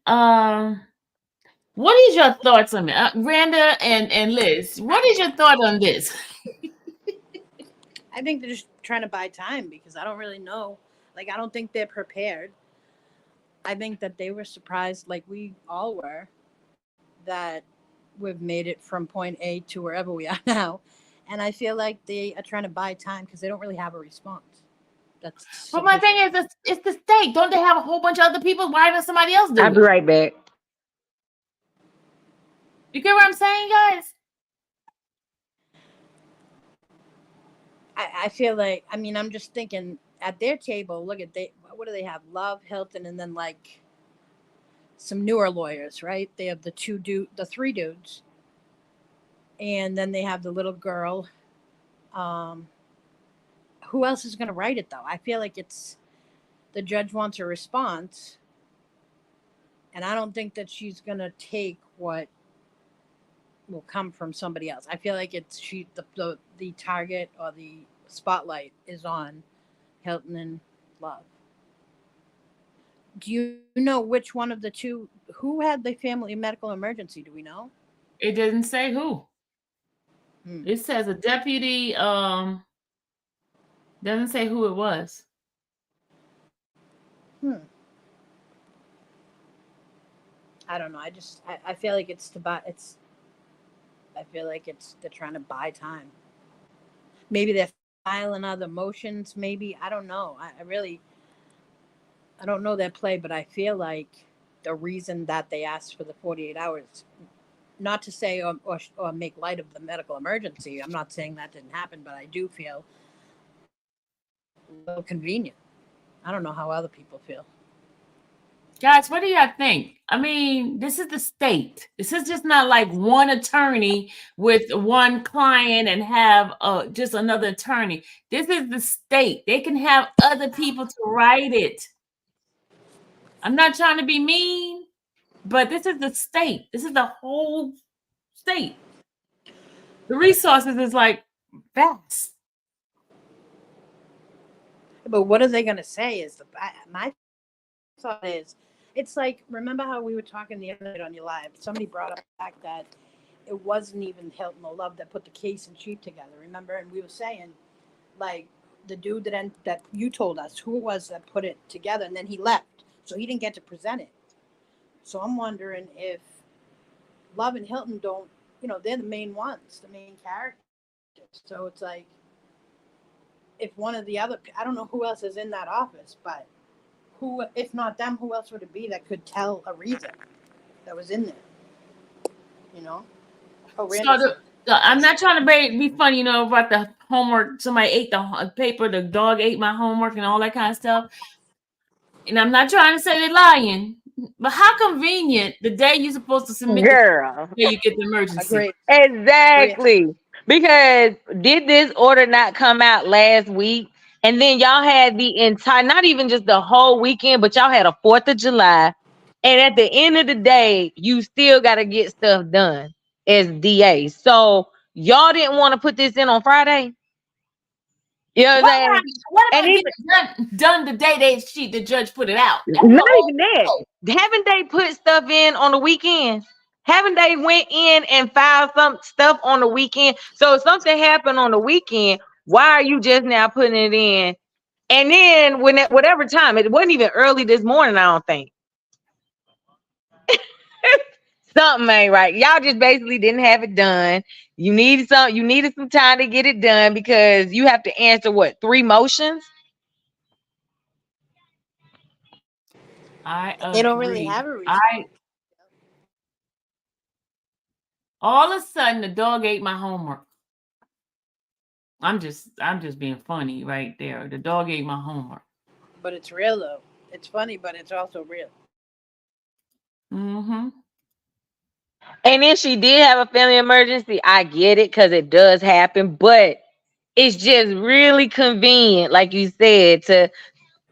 What is your thoughts on it? Randa and Liz, what is your thought on this? I think they're just trying to buy time because I don't really know. Like, I don't think they're prepared. I think that they were surprised, like we all were, that we've made it from point A to wherever we are now. And I feel like they are trying to buy time because they don't really have a response. That's But my thing is, it's the state. Don't they have a whole bunch of other people? Why doesn't somebody else do I'll be it? right back. You get what I'm saying, guys? I feel like, I mean, I'm just thinking at their table, look at what do they have? Love, Hilton, and then like some newer lawyers, right? They have the three dudes. And then they have the little girl. Who else is going to write it, though? I feel like the judge wants a response. And I don't think that she's going to take what will come from somebody else. I feel like the target or the spotlight is on Hilton and Love. Do you know which one of the two, who had the family medical emergency? Do we know? It didn't say who. It says a deputy, doesn't say who it was. I don't know. I feel like they're trying to buy time. Maybe they're filing other motions. Maybe, I don't know. I don't know their play, but I feel like the reason that they asked for the 48 hours, not to say or make light of the medical emergency. I'm not saying that didn't happen, but I do feel a little convenient. I don't know how other people feel. Guys, what do y'all think? I mean, this is the state. This is just not like one attorney with one client and have just another attorney. This is the state. They can have other people to write it. I'm not trying to be mean, but this is the state. This is the whole state. The resources is like vast. But what are they going to say? My all it is. It's like, remember how we were talking the other night on your live? Somebody brought up the fact that it wasn't even Hilton or Love that put the case in chief together, remember? And we were saying, like, the dude that you told us who it was that put it together, and then he left, so he didn't get to present it. So I'm wondering if Love and Hilton don't, they're the main ones, the main characters. So it's like, if one of the other, I don't know who else is in that office, but who, if not them, who else would it be that could tell a reason that was in there? Oh, I'm not trying to be funny, about the homework. Somebody ate the paper, the dog ate my homework and all that kind of stuff. And I'm not trying to say they're lying, but how convenient the day you're supposed to submit Girl. the day you get the emergency. Agreed. Exactly. Because did this order not come out last week? And then y'all had the entire, not even just the whole weekend, but y'all had a 4th of July. And at the end of the day, you still got to get stuff done as DA. So y'all didn't want to put this in on Friday? You know what I'm saying? What if I get it done the day the judge put it out? Not even that. Haven't they put stuff in on the weekend? Haven't they went in and filed some stuff on the weekend? So if something happened on the weekend, why are you just now putting it in? And then whatever time, it wasn't even early this morning, I don't think. Something ain't right. Y'all just basically didn't have it done. You needed some time to get it done because you have to answer 3 motions? I agree. They don't really have a reason. All of a sudden, the dog ate my homework. I'm just being funny right there. The dog ate my homework. But it's real though. It's funny, but it's also real. Mm-hmm. And then she did have a family emergency. I get it because it does happen, but it's just really convenient, like you said, to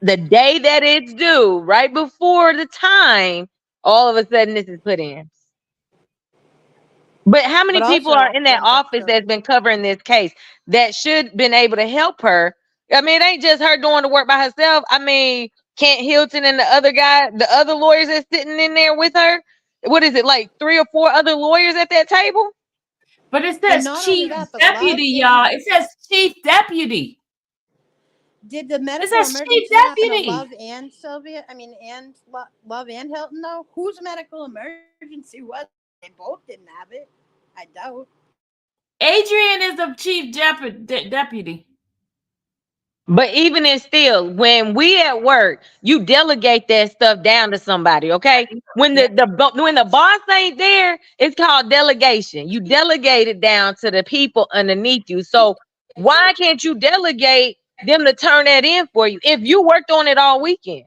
the day that it's due, right before the time, all of a sudden this is put in. But how many people are in that office that's been covering this case that should been able to help her? I mean, it ain't just her doing the work by herself. I mean, Kent Hilton and the other lawyers that's sitting in there with her? What is it, like 3 or 4 other lawyers at that table? But it says chief deputy, y'all. It says chief deputy. Did the medical emergency happen to Love and Sylvia? I mean, and Love and Hilton, though? Whose medical emergency was it? They both didn't have it. I doubt. Adrian is the chief deputy. But even in still, when we at work, you delegate that stuff down to somebody, okay? When the boss ain't there, it's called delegation. You delegate it down to the people underneath you. So why can't you delegate them to turn that in for you if you worked on it all weekend,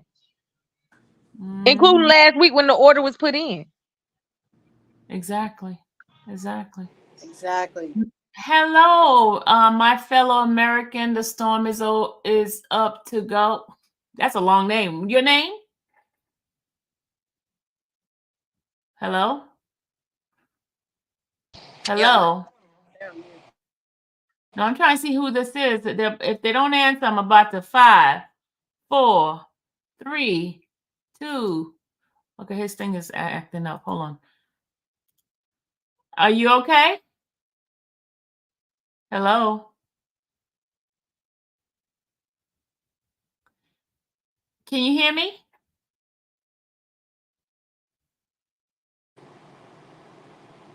including last week when the order was put in? Exactly. Hello, my fellow American. The storm is up to go. That's a long name. Your name? Hello? Hello? Yeah. No, I'm trying to see who this is. If they don't answer, I'm about to 5, 4, 3, 2. Okay, his thing is acting up. Hold on. Are you okay? Hello? Can you hear me?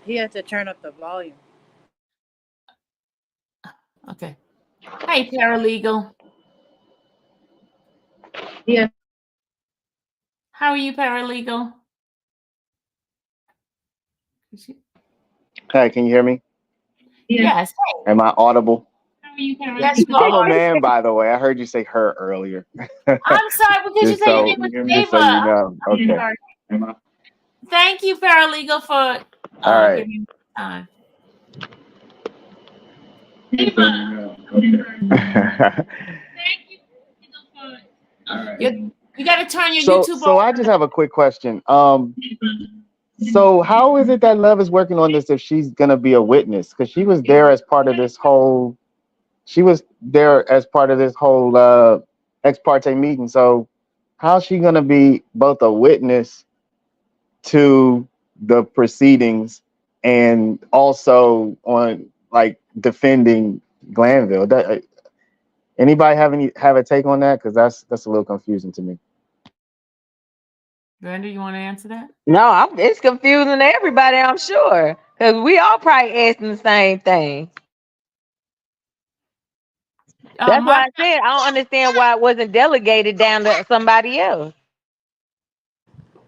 He had to turn up the volume. Okay. Hey, paralegal. Yeah. How are you, paralegal? Hey, can you hear me? Yes. Am I audible? How are you, paralegal? Yes, you I'm are. a man, by the way. I heard you say her earlier. I'm sorry, because you said your name was Ava. Just so you know. Okay. Thank you, paralegal, for giving me time. Thank you. You got to turn your YouTube on. So I just have a quick question. So how is it that Love is working on this if she's gonna be a witness? Because she was there as part of this whole. She was there as part of this whole ex parte meeting. So how's she gonna be both a witness to the proceedings and also on like defending Glanville? Anybody have a take on that? Because that's a little confusing to me. Brenda, you want to answer that? No, it's confusing to everybody, I'm sure. Because we all probably asking the same thing. That's why My I said I don't understand why it wasn't delegated down to somebody else.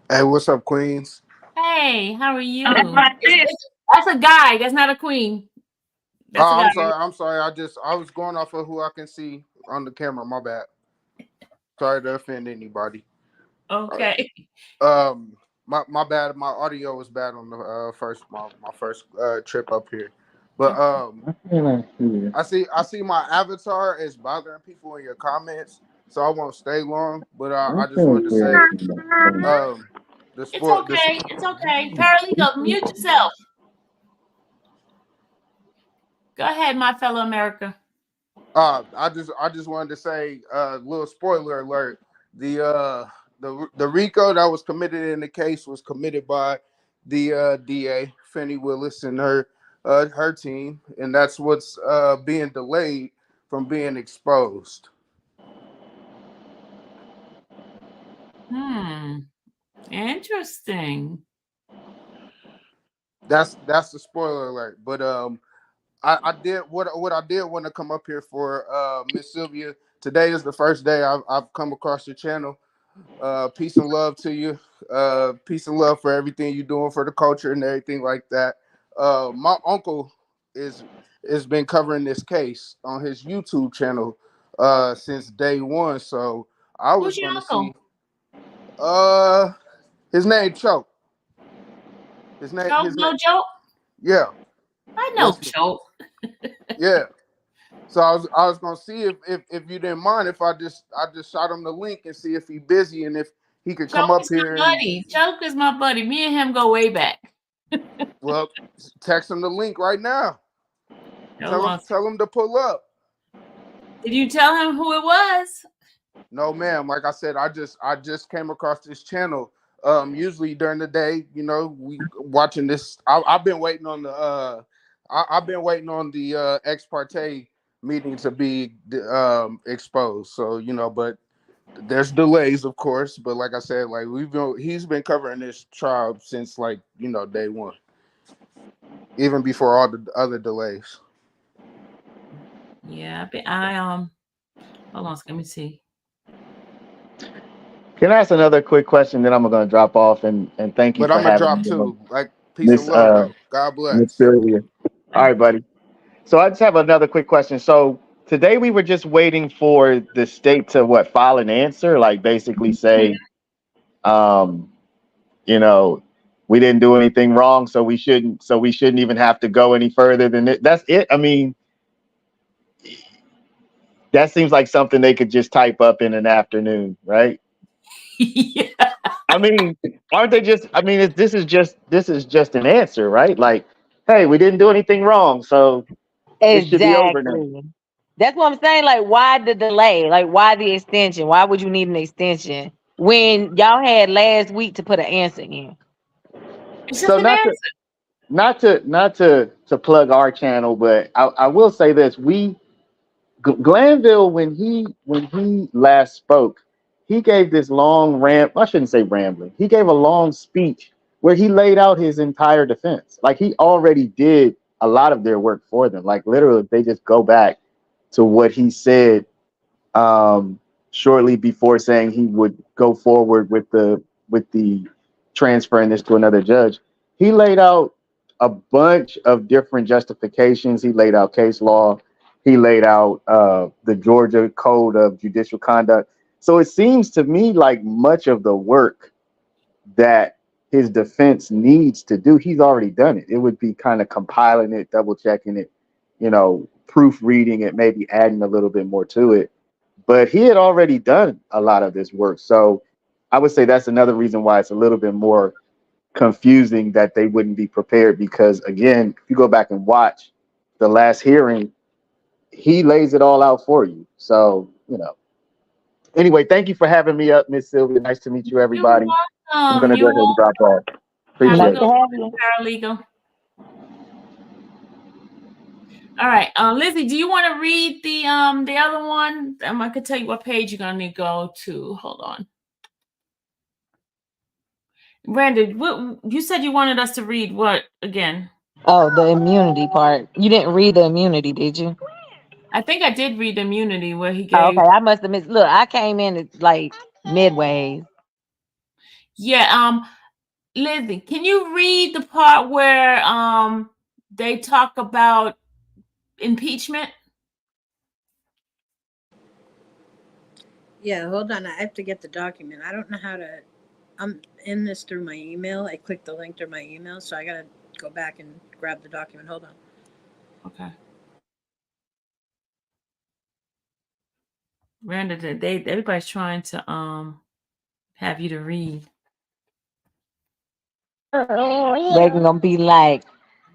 Hey, what's up, Queens? Hey, how are you? That's a guy. That's not a queen. That's a Oh, guy. I'm sorry. I was going off of who I can see on the camera. My bad. Sorry to offend anybody. Okay. My bad. My audio was bad on the my first trip up here, but I see my avatar is bothering people in your comments, so I won't stay long. But I just wanted to say, the It's sport, this. okay. It's okay. Paralegal, mute yourself. Go ahead, my fellow America. I just wanted to say, little spoiler alert. The RICO that was committed in the case was committed by the DA Fannie Willis and her team, and that's what's being delayed from being exposed. Interesting. That's the spoiler alert. But I did what I did want to come up here for, Miss Sylvia. Today is the first day I've come across your channel. Peace and love to you. Peace and love for everything you're doing for the culture and everything like that. My uncle is been covering this case on his YouTube channel since day one. So I Who's was your gonna uncle? see his name Choke. Choke, His name, no joke. yeah. I know Yes, Choke. yeah. So I was gonna see if you didn't mind if I just shot him the link and see if he busy and if he could come Choke up is here my and, buddy. Choke is my buddy. Me and him go way back. well, text him the link right now. Hold on. Tell him to pull up. Did you tell him who it was? No, ma'am. Like I said, I just came across this channel. Usually during the day, we watching this. I've been waiting on the I've been waiting on the ex parte meeting to be exposed. So but there's delays, of course. But like I said, like he's been covering this trial since like day one, even before all the other delays. Yeah, hold on, let me see. Can I ask another quick question? Then I'm gonna drop off and thank you But for I'm gonna having drop me, too. Like peace and Miss love though. God Miss bless. Sylvia. All right, buddy. So I just have another quick question. So today we were just waiting for the state to file an answer, like basically say, um, you know, we didn't do anything wrong, so we shouldn't even have to go any further than it. That's it. I mean, that seems like something they could just type up in an afternoon, right? Yeah. I mean, aren't they just? I mean, this is just an answer, right? Like, hey, we didn't do anything wrong, so it should be over now. Exactly. That's what I'm saying. Like, why the delay? Like, why the extension? Why would you need an extension when y'all had last week to put an answer in? It's just So an answer. not to plug our channel, but I will say this: Glanville, when he last spoke, he gave this long I shouldn't say rambling. He gave a long speech where he laid out his entire defense. Like he already did a lot of their work for them. Like literally, if they just go back to what he said shortly before saying he would go forward with the transferring this to another judge. He laid out a bunch of different justifications. He laid out case law. He laid out the Georgia Code of Judicial Conduct. So it seems to me like much of the work that his defense needs to do, he's already done it. It would be kind of compiling it, double checking it, proofreading it, maybe adding a little bit more to it. But he had already done a lot of this work. So I would say that's another reason why it's a little bit more confusing that they wouldn't be prepared. Because again, if you go back and watch the last hearing, he lays it all out for you. So, Anyway, thank you for having me up, Miss Sylvia. Nice to meet you, everybody. You're I'm welcome. gonna go You're ahead and welcome. drop off. Have a Appreciate Nice it. good to have you. paralegal. All right, Lizzie, do you want to read the other one? I could tell you what page you're gonna go to. Hold on. Brandon, what you said you wanted us to read what again? Oh, the immunity part. You didn't read the immunity, did you? I think I did read immunity where he Oh, gave. okay, I must have missed. Look, I came in at like midway. Yeah, Lizzie, can you read the part where they talk about impeachment? Yeah, hold on. I have to get the document. I don't know how to. I'm in this through my email. I clicked the link through my email, so I gotta go back and grab the document. Hold on. Okay. Brandon, everybody's trying to have you to read. They're gonna be like,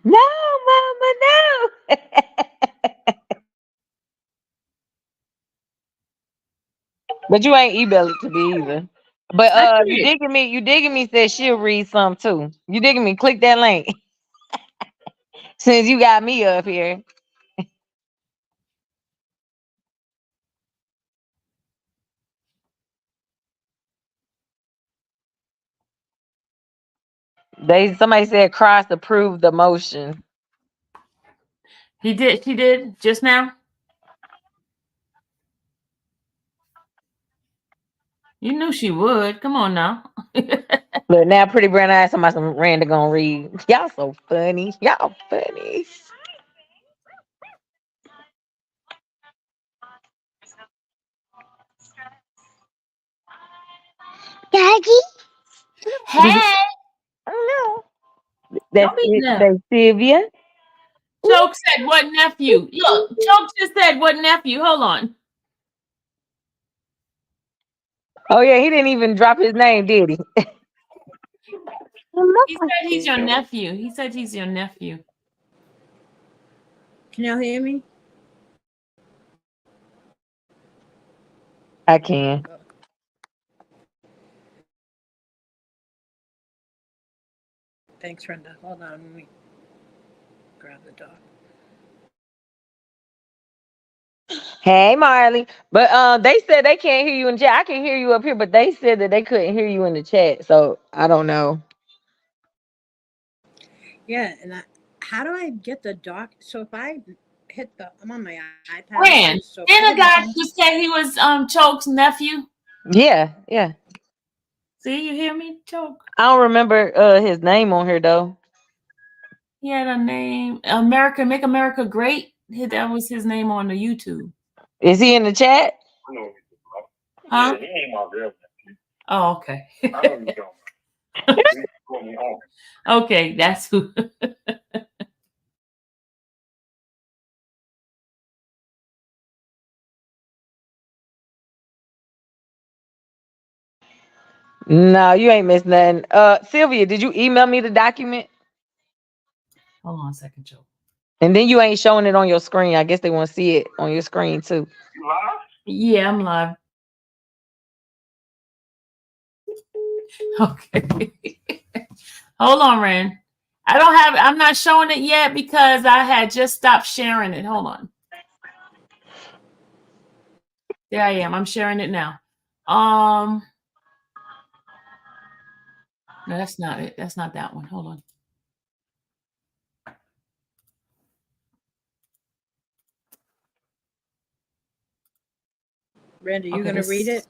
"No, mama, no." But you ain't email it to me either. But I you did. digging me said she'll read some too. You digging me? Click that link. Since you got me up here. Somebody said Cross approved the motion. He did. She did just now. You knew she would. Come on now. Look, now Pretty Brown Eyes somebody some Randa gonna read. Y'all so funny. Y'all funny. Daddy? Hey, Oh no. don't be nervous. That's Sylvia. Choke said what nephew? Look, Choke just said what nephew? Hold on. Oh yeah, he didn't even drop his name, did he? He said he's your nephew. He said he's your nephew. Can y'all hear me? I can. Thanks, Brenda. Hold on. Let me grab the doc. Hey Marley. But they said they can't hear you in chat. I can hear you up here, but they said that they couldn't hear you in the chat. So I don't know. Yeah, and how do I get the doc? So if I hit the, I'm on my iPad too. Brand. So if I Then a hit the guy home, just said he was Choke's nephew. Yeah, yeah. See, you hear me, Choke? I don't remember his name on here though. He had a name. America, Make America Great. That was his name on the YouTube. Is he in the chat? Huh? Oh, okay. Okay, that's who. No, you ain't missed nothing. Sylvia, did you email me the document? Hold on a second, Choke. And then you ain't showing it on your screen. I guess they want to see it on your screen too. Yeah, I'm live. Okay. Hold on, Ren. I'm not showing it yet because I had just stopped sharing it. Hold on. There I am. I'm sharing it now. No, that's not it. That's not that one. Hold on. Brenda, you Okay, gonna read it?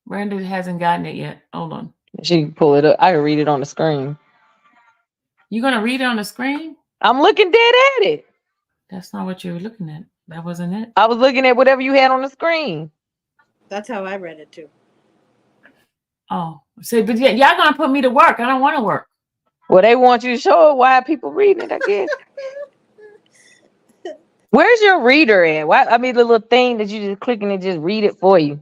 Brandon hasn't gotten it yet. Hold on. She can pull it up. I can read it on the screen. You gonna read it on the screen? I'm looking dead at it. That's not what you were looking at. That wasn't it. I was looking at whatever you had on the screen. That's how I read it too. Oh, so but yeah, y'all gonna put me to work. I don't want to work. Well, they want you to show it. Why are people reading it? I guess. Where's your reader at? Why? I mean, the little thing that you just click and it just read it for you.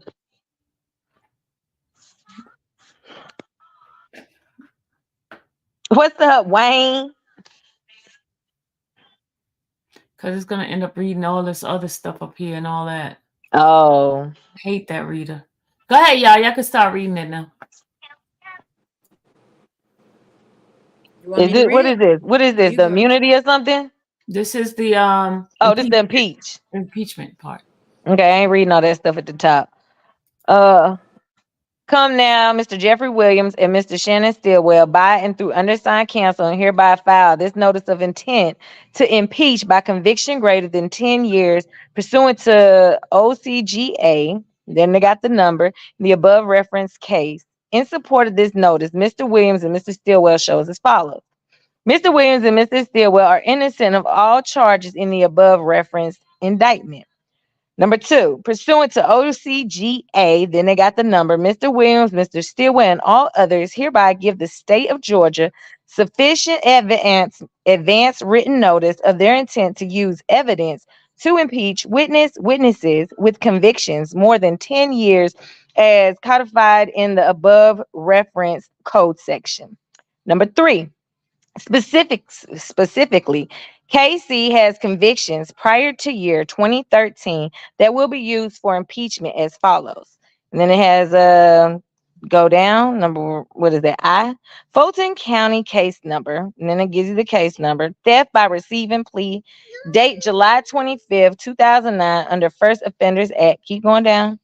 What's up, Wayne? Because it's going to end up reading all this other stuff up here and all that. Oh. I hate that, reader. Go ahead, y'all. Y'all can start reading it now. You want me to read What it? is this? What is this? You The go. immunity or something? This is the Oh, this is the impeach. impeachment part. Okay, I ain't reading all that stuff at the top. Come now, Mr. Jeffrey Williams and Mr. Shannon Stillwell, by and through undersigned counsel, and hereby file this notice of intent to impeach by conviction greater than 10 years pursuant to OCGA. Then they got the number, the above referenced case. In support of this notice, Mr. Williams and Mr. Stillwell shows as follows. Mr. Williams and Mr. Stillwell are innocent of all charges in the above referenced indictment. Number 2, pursuant to OCGA, then they got the number, Mr. Williams, Mr. Stillwell, and all others hereby give the state of Georgia sufficient advance written notice of their intent to use evidence to impeach witnesses with convictions more than 10 years as codified in the above referenced code section. Number 3, specifically, KC has convictions prior to year 2013 that will be used for impeachment as follows. And then it has go down number, what is that? I, Fulton County case number, and then it gives you the case number. Theft by receiving plea, date July 25th, 2009, under First Offenders Act. Keep going down,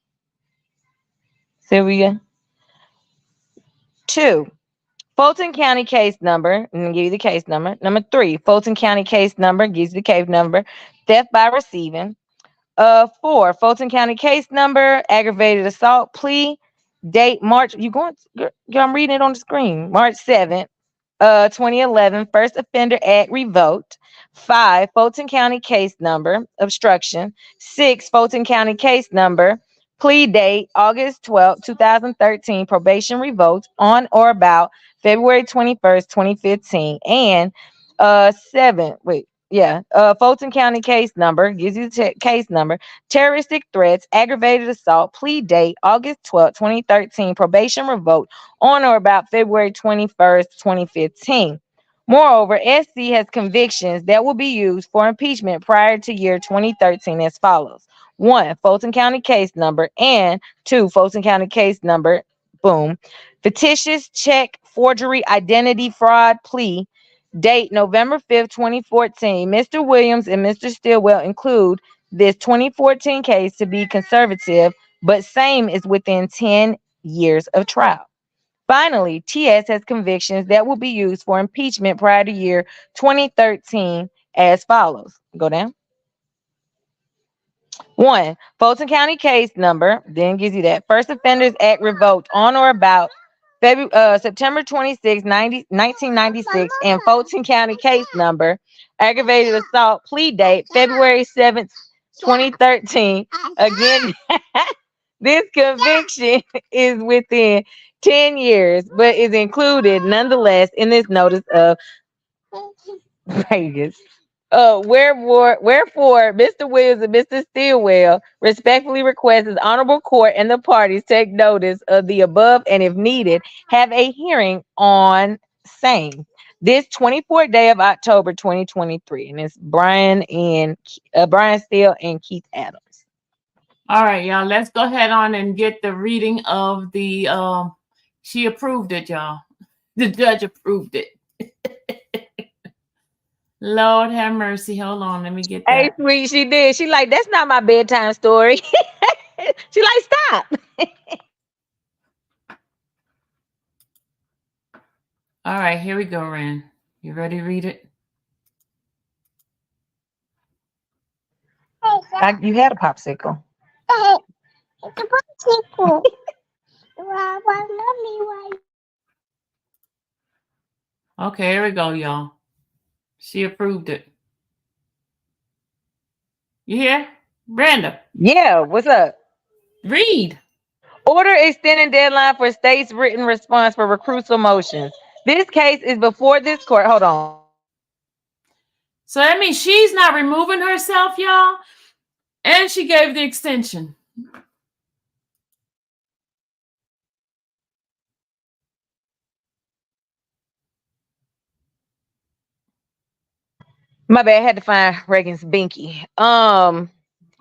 Sylvia. 2, Fulton County case number, and give you the case number. Number 3, Fulton County case number, gives you the case number. Theft by receiving. 4, Fulton County case number, aggravated assault plea, date March. I'm reading it on the screen. March 7th, 2011, First Offender Act revoked. 5, Fulton County case number, obstruction. 6, Fulton County case number, plea date August 12th, 2013, probation revoked on or about February 21st, 2015. And 7, Fulton County case number, gives you the case number, terroristic threats, aggravated assault, plea date August 12th, 2013, probation revoked on or about February 21st, 2015. Moreover, SC has convictions that will be used for impeachment prior to year 2013 as follows. 1, Fulton County case number, and 2, Fulton County case number, boom, fictitious check forgery identity fraud plea, date November 5th, 2014. Mr. Williams and Mr. Stillwell include this 2014 case to be conservative, but same is within 10 years of trial. Finally, TS has convictions that will be used for impeachment prior to year 2013 as follows. Go down. 1, Fulton County case number, then gives you that. First Offenders Act revoked on or about September 26, 1996, and Fulton County case number, aggravated assault plea date February 7th, 2013. Again, this conviction is within 10 years, but is included nonetheless in this notice of Vegas. Wherefore, Mr. Williams and Mr. Stillwell respectfully request his honorable court and the parties take notice of the above, and if needed, have a hearing on same this 24th day of October 2023. And it's Brian Steele and Keith Adams. All right, y'all. Let's go ahead on and get the reading of the. She approved it, y'all. The judge approved it. Lord have mercy. Hold on, let me get that. Hey, sweet, she did. She like, that's not my bedtime story. She like, stop. All right, here we go, Ren. You ready to read it? You had a popsicle. It's a popsicle. Okay, here we go, y'all. She approved it. You hear? Brenda. Yeah, what's up? Read. Order extending deadline for state's written response for recusal motions. This case is before this court. Hold on. So that means she's not removing herself, y'all. And she gave the extension. My bad. I had to find Reagan's binky.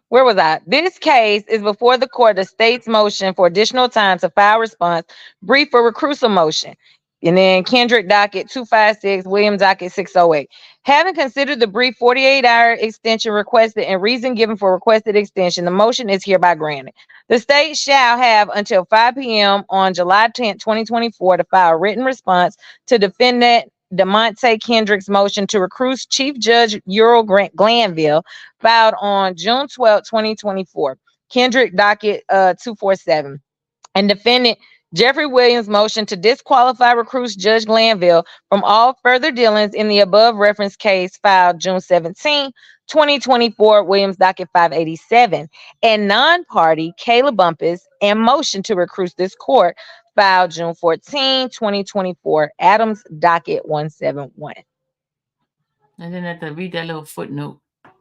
Where was I? This case is before the court. The state's motion for additional time to file response, brief for recusal motion. And then Kendrick docket 256, Williams docket 608. Having considered the brief 48-hour extension requested and reason given for requested extension, the motion is hereby granted. The state shall have until 5 p.m. on July 10th, 2024 to file a written response to defendant DeMonte Kendrick's motion to recuse Chief Judge Ural Glanville filed on June 12, 2024. Kendrick docket 247. And defendant Jeffrey Williams' motion to disqualify recuse Judge Glanville from all further dealings in the above referenced case filed June 17, 2024, Williams docket 587. And non-party Kayla Bumpus and motion to recuse this court filed June 14, 2024, Adams docket 171. And then I have to read that little footnote.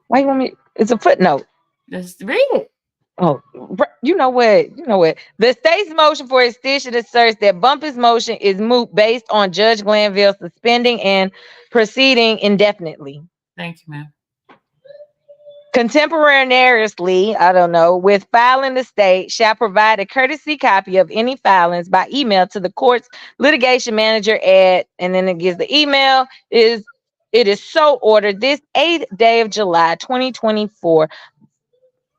Why you want me? It's a footnote. Let's read it. Oh, you know what? You know what? The state's motion for extension asserts that Bumpus' motion is moot based on Judge Glanville suspending and proceeding indefinitely. Thank you, ma'am. Contemporaneously, with filing, the state shall provide a courtesy copy of any filings by email to the court's litigation manager at, and then it gives the email it is so ordered this 8th day of July, 2024,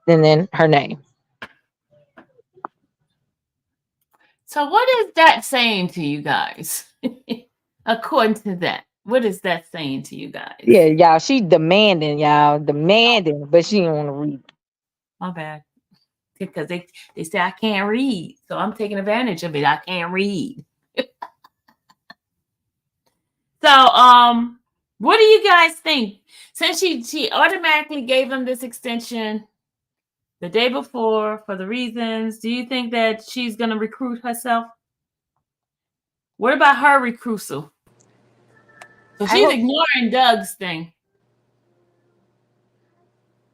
and then her name. So what is that saying to you guys? According to that, what is that saying to you guys? Yeah, y'all, she demanding, but she don't want to read. My bad. Because they say I can't read. So I'm taking advantage of it. I can't read. So what do you guys think? Since she automatically gave them this extension the day before for the reasons, do you think that she's gonna recruit herself? What about her recusal? So she's ignoring Doug's thing.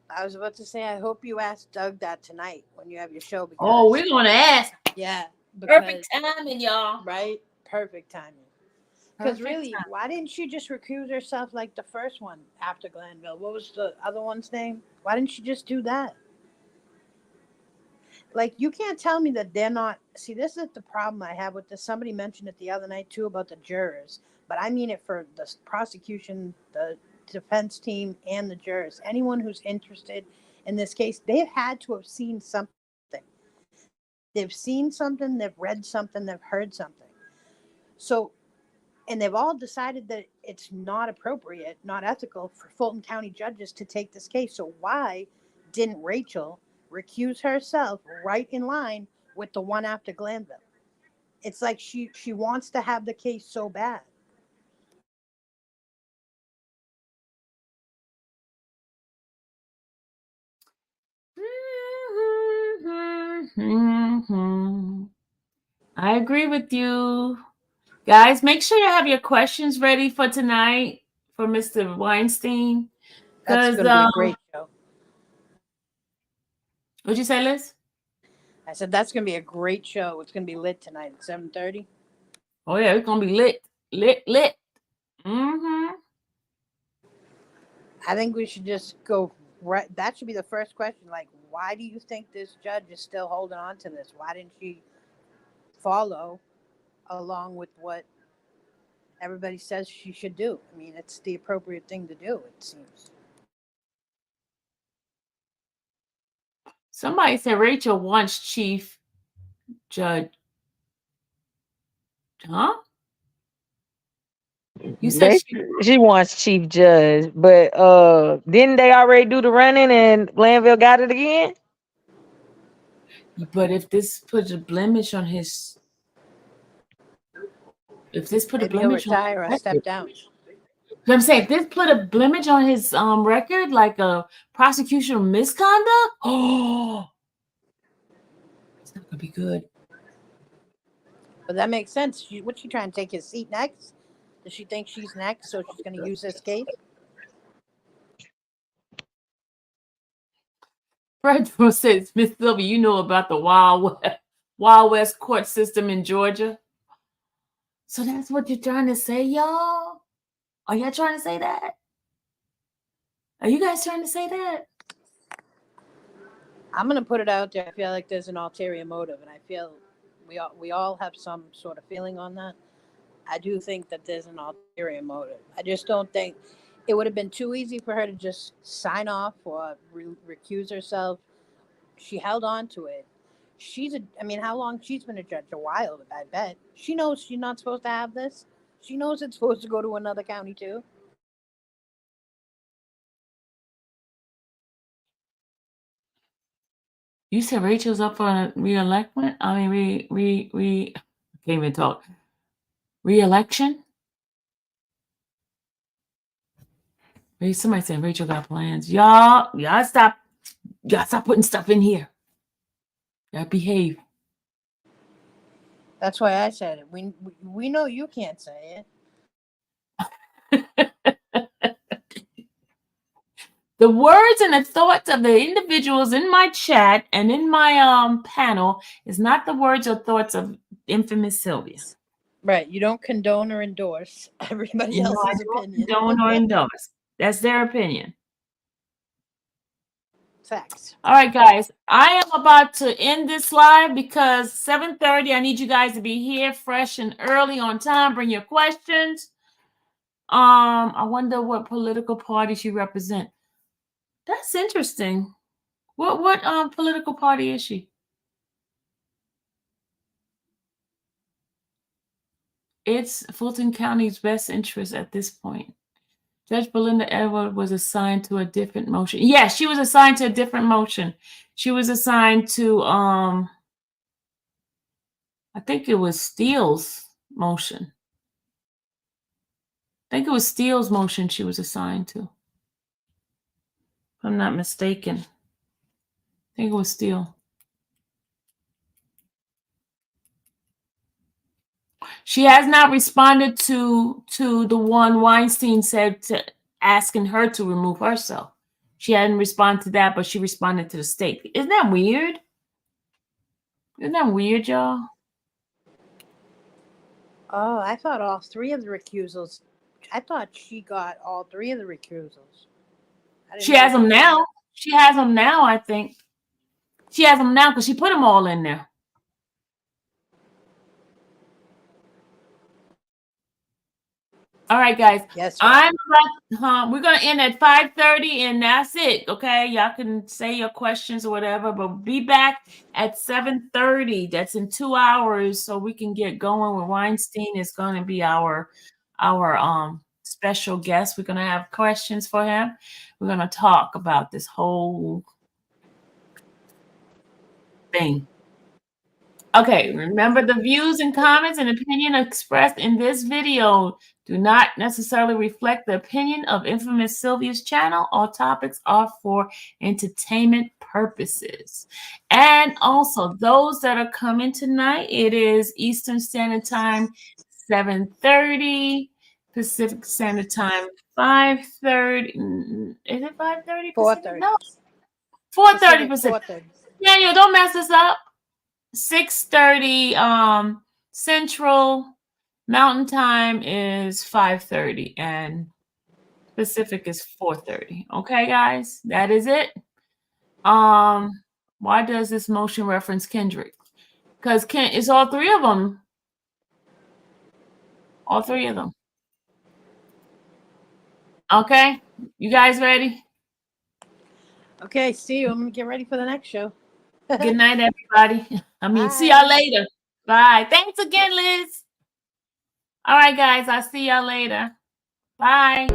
I was about to say, I hope you ask Doug that tonight when you have your show. Because, we're going to ask. Yeah. Perfect timing, y'all. Right? Perfect timing. Because really, why didn't she just recuse herself like the first one after Glanville? What was the other one's name? Why didn't she just do that? Like, you can't tell me that they're not. See, this is the problem I have with this. Somebody mentioned it the other night, too, about the jurors. But I mean it for the prosecution, the defense team, and the jurors. Anyone who's interested in this case, they've had to have seen something. They've seen something, they've read something, they've heard something. So, and they've all decided that it's not appropriate, not ethical for Fulton County judges to take this case. So why didn't Rachel recuse herself right in line with the one after Glanville? It's like she wants to have the case so bad. I agree with you. Guys, make sure you have your questions ready for tonight for Mr. Weinstein. That's going to be a great show. What'd you say, Liz? I said that's going to be a great show. It's going to be lit tonight at 7:30. Oh, yeah, it's going to be lit. Lit. Mm-hmm. I think we should just go right. That should be the first question. Like, why do you think this judge is still holding on to this? Why didn't she follow along with what everybody says she should do? I mean, it's the appropriate thing to do, it seems. Somebody said Rachel wants Chief Judge. Huh? You said she wants Chief Judge, but didn't they already do the running and Glanville got it again? But if this puts a blemish on his, He'll retire or step down. I'm saying, if this put a blemish on his record, like a prosecution misconduct, it's not gonna be good. But that makes sense. What's she trying to take his seat next? Does she think she's next, so she's going to use this case? Fred says, Miss Sylvia, you know about the Wild West court system in Georgia. So that's what you're trying to say, y'all? Are y'all trying to say that? Are you guys trying to say that? I'm gonna put it out there. I feel like there's an ulterior motive, and I feel we all have some sort of feeling on that. I do think that there's an ulterior motive. I just don't think it would have been too easy for her to just sign off or recuse herself. She held on to it. I mean, how long she's been a judge? A while, I bet. She knows she's not supposed to have this. She knows it's supposed to go to another county too. You said Rachel's up for re-election? I mean, I can't even talk. Re-election? Somebody said Rachel got plans. Y'all stop putting stuff in here. Y'all behave. That's why I said it. We know you can't say it. The words and the thoughts of the individuals in my chat and in my panel is not the words or thoughts of infamous Sylvia. Right. You don't condone or endorse everybody else's opinion. Condone or endorse. That's their opinion. Facts. All right, guys. I am about to end this live because 7:30. I need you guys to be here fresh and early on time. Bring your questions. I wonder what political party she represents. That's interesting. What political party is she? It's Fulton County's best interest at this point. Judge Belinda Edward was assigned to a different motion. Yes, she was assigned to a different motion. She was assigned to I think it was Steele's motion. I think it was Steele's motion she was assigned to. If I'm not mistaken. I think it was Steele. She has not responded to the one Weinstein said to asking her to remove herself. She hadn't responded to that, but she responded to the state. Isn't that weird? Isn't that weird, y'all? Oh, I thought all three of the recusals. I thought she got all three of the recusals. She has them now. She has them now, I think. She has them now because she put them all in there. All right, guys. Yes. We're gonna end at 5:30, and that's it. Okay, y'all can say your questions or whatever, but be back at 7:30. That's in 2 hours, so we can get going. With Weinstein is going to be our special guest. We're gonna have questions for him. We're gonna talk about this whole thing. Okay, remember the views and comments and opinion expressed in this video do not necessarily reflect the opinion of Infamous Sylvia's channel. All topics are for entertainment purposes. And also, those that are coming tonight, it is Eastern Standard Time, 7:30, Pacific Standard Time, 5:30. Is it 5:30? 4:30. No, 4:30 Pacific. 4:30. Daniel, don't mess us up. 6:30 Central. Mountain Time is 5:30 and Pacific is 4:30. Okay, guys, that is it. Why does this motion reference Kendrick? Because it's all three of them. All three of them. Okay, you guys ready? Okay, see you. I'm gonna get ready for the next show. Good night, everybody. See y'all later. Bye. Thanks again, Liz. All right, guys. I'll see y'all later. Bye.